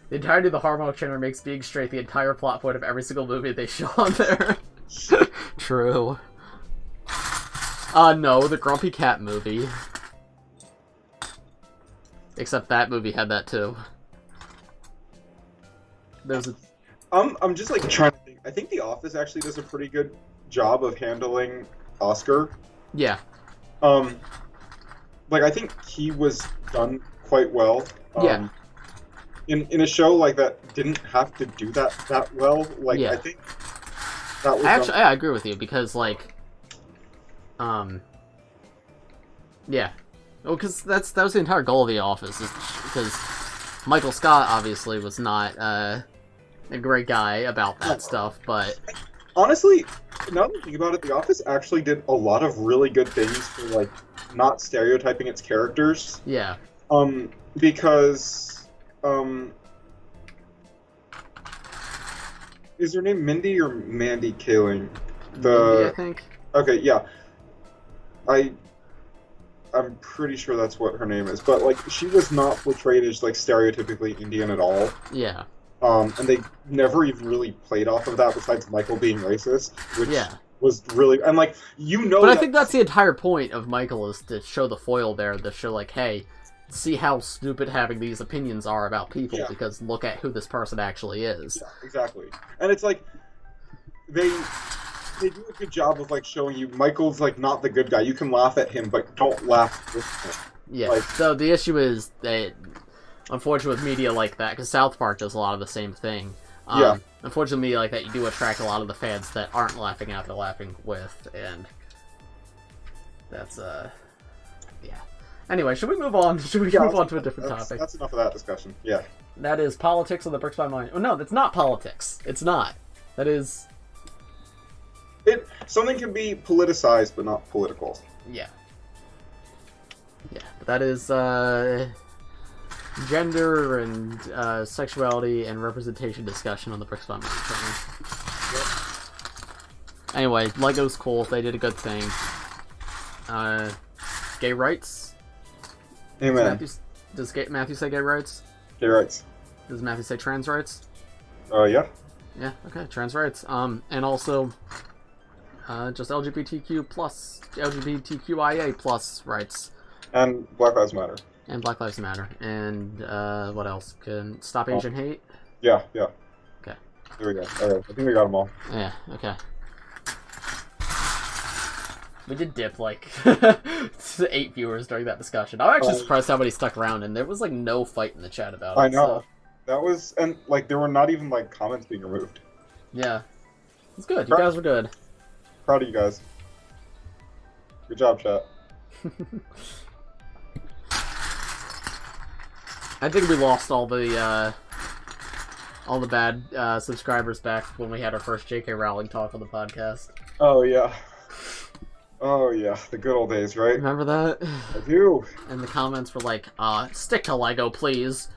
The entirety of the Harmonic Channel makes being straight the entire plot point of every single movie they show on there. True. No, the Grumpy Cat movie. Except that movie had that too. There's a... I'm just like trying to think. I think The Office actually does a pretty good job of handling Oscar. Yeah. Like I think he was done quite well. Yeah. In a show like that didn't have to do that well. Like I think that was actually I agree with you because like yeah. Well, because that was the entire goal of The Office, because Michael Scott obviously was not a great guy about that stuff, but honestly, now that I think about it, The Office actually did a lot of really good things for like not stereotyping its characters. Yeah. Because is her name Mindy or Mandy Kaling? Mindy, I think. Okay, yeah. I'm pretty sure that's what her name is, but like she was not portrayed as like stereotypically Indian at all. Yeah. And they never even really played off of that besides Michael being racist, which was really, and like, But I think that's the entire point of Michael, is to show the foil there, to show like, hey, see how stupid having these opinions are about people, because look at who this person actually is. Yeah, exactly. And it's like, they do a good job of like showing you Michael's like not the good guy. You can laugh at him, but don't laugh with him. Yeah. Like, so the issue is that, unfortunately, with media like that, because South Park does a lot of the same thing. Unfortunately, media like that, you do attract a lot of the fans that aren't laughing at, they're laughing with, and that's yeah. Anyway, should we move on? Should we move on to a different topic? That's enough of that discussion. Yeah. That is politics of the Bricks by Mind. Oh, no, that's not politics. It's not. That is... Something can be politicized, but not political. Yeah. Yeah, but that is, gender and, sexuality and representation discussion on the Bricks by Mind channel. Yep. Anyway, Lego's cool. They did a good thing. Gay rights? Amen. Does Matthew say gay rights? Gay rights. Does Matthew say trans rights? Yeah. Yeah, okay, trans rights. And also, just LGBTQ plus, LGBTQIA plus rights. And Black Lives Matter. And Black Lives Matter. And, what else? Can stop Asian hate? Yeah. Okay. There we go. Alright, I think we got them all. Yeah, okay. We did dip, like, 8 viewers during that discussion. I'm actually surprised how many stuck around, and there was, like, no fight in the chat about it. I know. So. That was, and, like, there were not even, like, comments being removed. Yeah. It's good. You guys were good. Proud of you guys. Good job, chat. I think we lost all the bad subscribers back when we had our first J.K. Rowling talk on the podcast. Oh, yeah. Oh, yeah. The good old days, right? Remember that? I do. And the comments were like, stick to Lego, please.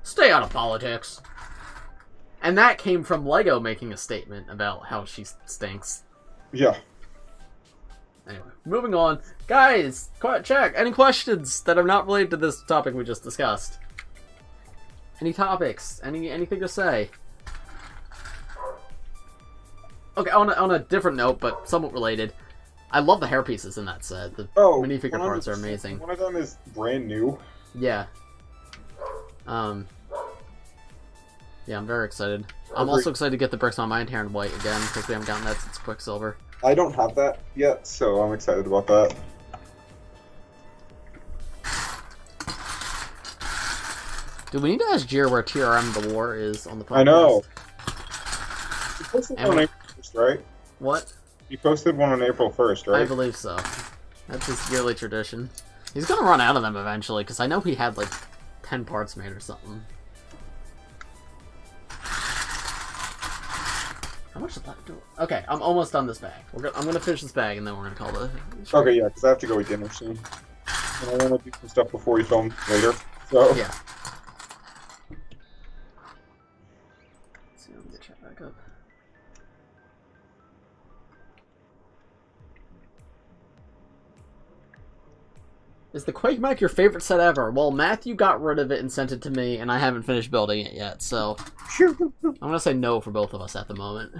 Stay out of politics. And that came from Lego making a statement about how she stinks. Yeah. Anyway, moving on. Guys, check. Any questions that are not related to this topic we just discussed? Any topics? Anything to say? Okay, on a different note, but somewhat related, I love the hair pieces in that set. The minifigure parts are amazing. One of them is brand new. Yeah. Yeah, I'm very excited. I'm also excited to get the Bricks on Mind Hair in white again, because we haven't gotten that since Quicksilver. I don't have that yet, so I'm excited about that. Do we need to ask Jir where TRM The War is on the podcast? I know. You posted one on April 1st, right? What? You posted one on April 1st, right? I believe so. That's his yearly tradition. He's gonna run out of them eventually, because I know he had like 10 parts made or something. How much did that do? Okay, I'm almost done this bag. I'm gonna finish this bag and then we're gonna call the. Okay, yeah, because I have to go eat dinner soon, and I want to do some stuff before we film later. So yeah. Let's see, let me get chat back up. Is the Quake Mech your favorite set ever? Well, Matthew got rid of it and sent it to me, and I haven't finished building it yet, so I'm gonna say no for both of us at the moment.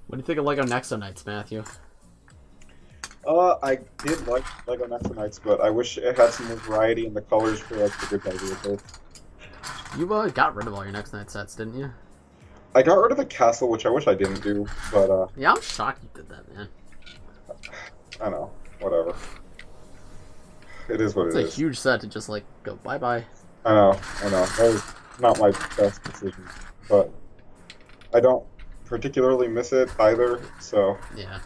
What do you think of LEGO Nexo Knights, Matthew? I did like LEGO Nexo Knights, but I wish it had some more variety in the colors for like the good guys vehicles. You got rid of all your Nexo Knight sets, didn't you? I got rid of the castle, which I wish I didn't do, but yeah, I'm shocked you did that, man. I know, whatever. It is what it is. It's a huge set to just like go bye-bye. I know. That was not my best decision, but I don't particularly miss it either, so... Yeah.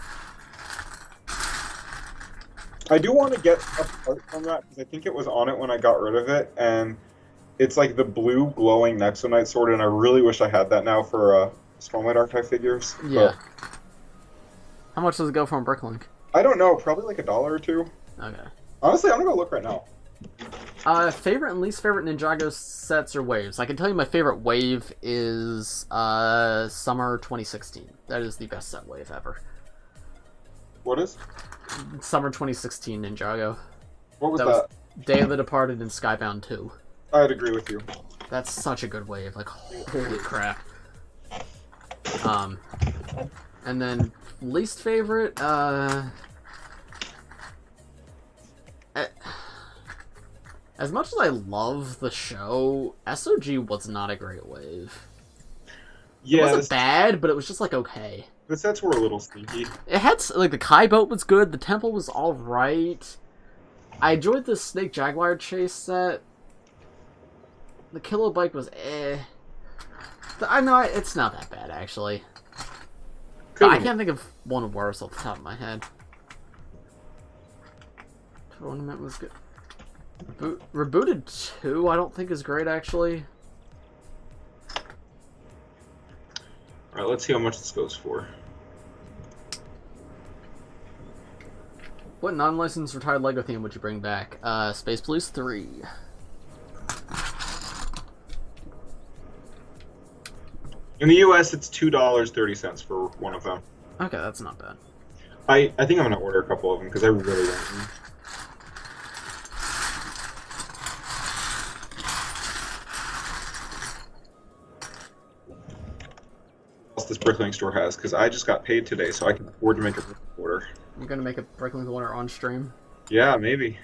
I do want to get a part from that, because I think it was on it when I got rid of it, and it's like the blue glowing Nexo Knight sword, and I really wish I had that now for Small Knight Archive figures. Yeah. But how much does it go from Bricklink? I don't know, probably like $1 or $2. Okay. Honestly, I'm gonna go look right now. Favorite and least favorite Ninjago sets or waves? I can tell you my favorite wave is Summer 2016. That is the best set wave ever. What is? Summer 2016 Ninjago. What was that? Was Day of the Departed and Skybound 2. I'd agree with you. That's such a good wave. Like, holy crap. And then least favorite, as much as I love the show, SOG was not a great wave. Yeah, it wasn't bad, but it was just like okay. The sets were a little sneaky. It had like the Kai boat was good. The temple was all right. I enjoyed the Snake Jaguar chase set. The Kilo Bike was eh. I know it's not that bad actually. I can't think of one worse off the top of my head. Tournament was good. Rebooted 2 I don't think is great actually. Alright, let's see how much this goes for. What non-licensed retired LEGO theme would you bring back? Space Police 3. In the US, it's $2.30 for one of them. Okay, that's not bad. I think I'm going to order a couple of them because I really want them. What else this Bricklink store has, because I just got paid today, so I can afford to make a order. You're going to make a Bricklink order on stream? Yeah, maybe.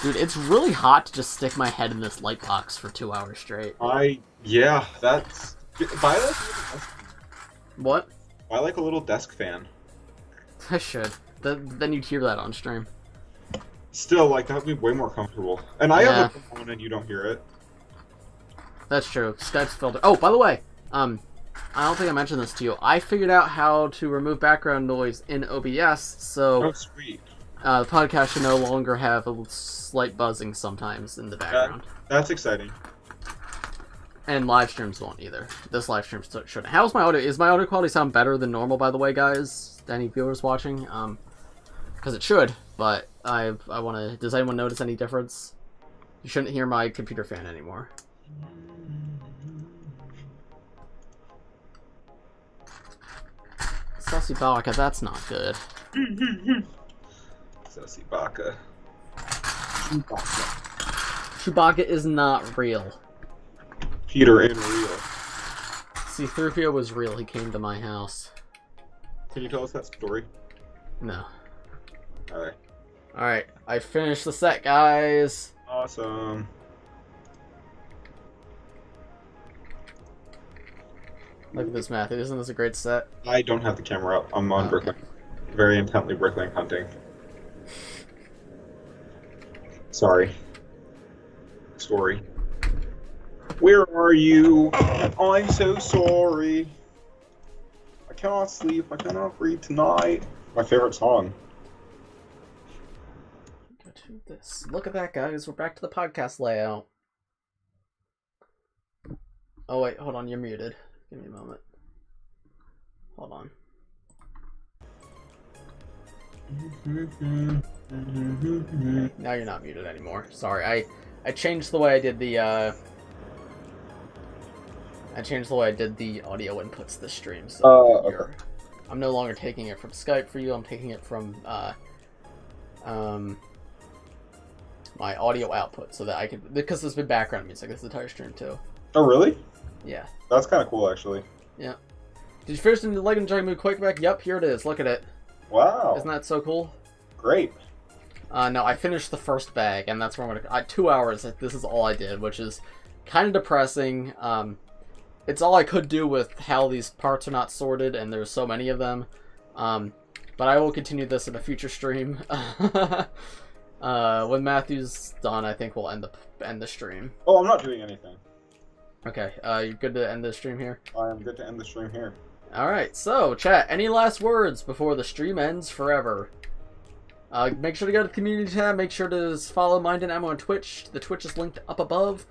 Dude, it's really hot to just stick my head in this light box for 2 hours straight. Yeah, that's... Buy like a little desk fan. What? Buy like a little desk fan. I should. Then you'd hear that on stream. Still, like, that would be way more comfortable. And I have a phone and you don't hear it. That's true. Skype's filter. Oh, by the way, I don't think I mentioned this to you. I figured out how to remove background noise in OBS, so... Oh, sweet. The podcast should no longer have a slight buzzing sometimes in the background. That's exciting. And live streams won't either. This live stream shouldn't. How's my audio? Is my audio quality sound better than normal, by the way, guys? Any viewers watching? Because it should, but I want to... Does anyone notice any difference? You shouldn't hear my computer fan anymore. Sussy Baka, that's not good. Sussy Baka. Chewbacca is not real. Peter in real. C-3PO was real. He came to my house. Can you tell us that story? No. Alright. Alright, I finished the set, guys. Awesome. Look at this, Matthew. Isn't this a great set? I don't have the camera up. I'm on Okay. Brooklyn. Very intently Brooklyn hunting. Sorry. Story. Where are you? I'm so sorry. I cannot sleep. I cannot breathe tonight. My favorite song. Go to this. Look at that, guys. We're back to the podcast layout. Oh, wait. Hold on. You're muted. Give me a moment. Hold on. Okay, now you're not muted anymore. Sorry. I changed the way I did the audio inputs this stream. So Okay. I'm no longer taking it from Skype for you. I'm taking it from my audio output so that I can, because there's been background music this entire stream too. Oh, really? Yeah. That's kind of cool, actually. Yeah. Did you finish the LEGO Ninjago Quake Mech? Yep, here it is. Look at it. Wow. Isn't that so cool? Great. No, I finished the first bag, and that's where I'm gonna. 2 hours. This is all I did, which is kind of depressing. It's all I could do with how these parts are not sorted, and there's so many of them. But I will continue this in a future stream. When Matthew's done, I think we'll end the stream. Oh, I'm not doing anything. Okay. You're good to end the stream here. I am good to end the stream here. Alright, so, chat, any last words before the stream ends forever? Make sure to go to the community tab, make sure to follow Mind and Ammo on Twitch. The Twitch is linked up above.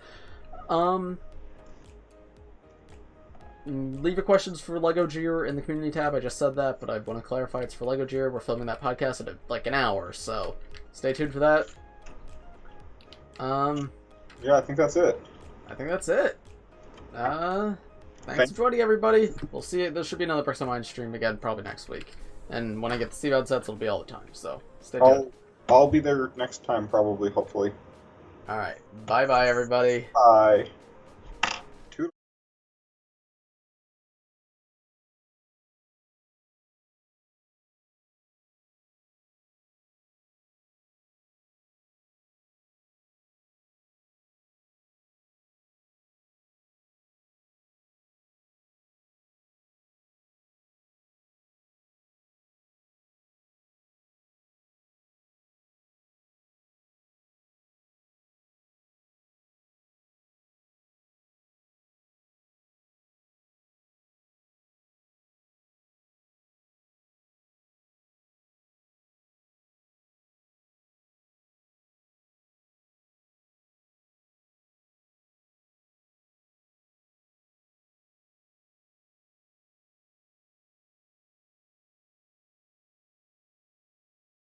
Leave your questions for LEGO Gear in the community tab. I just said that, but I want to clarify it's for LEGO Gear. We're filming that podcast in like an hour, so stay tuned for that. Yeah, I think that's it. I think that's it. Thanks for joining, everybody. We'll see you. There should be another Brix Reviews stream again probably next week. And when I get the Steve out sets, it'll be all the time. So stay tuned. I'll be there next time, probably, hopefully. Alright. Bye-bye, everybody. Bye.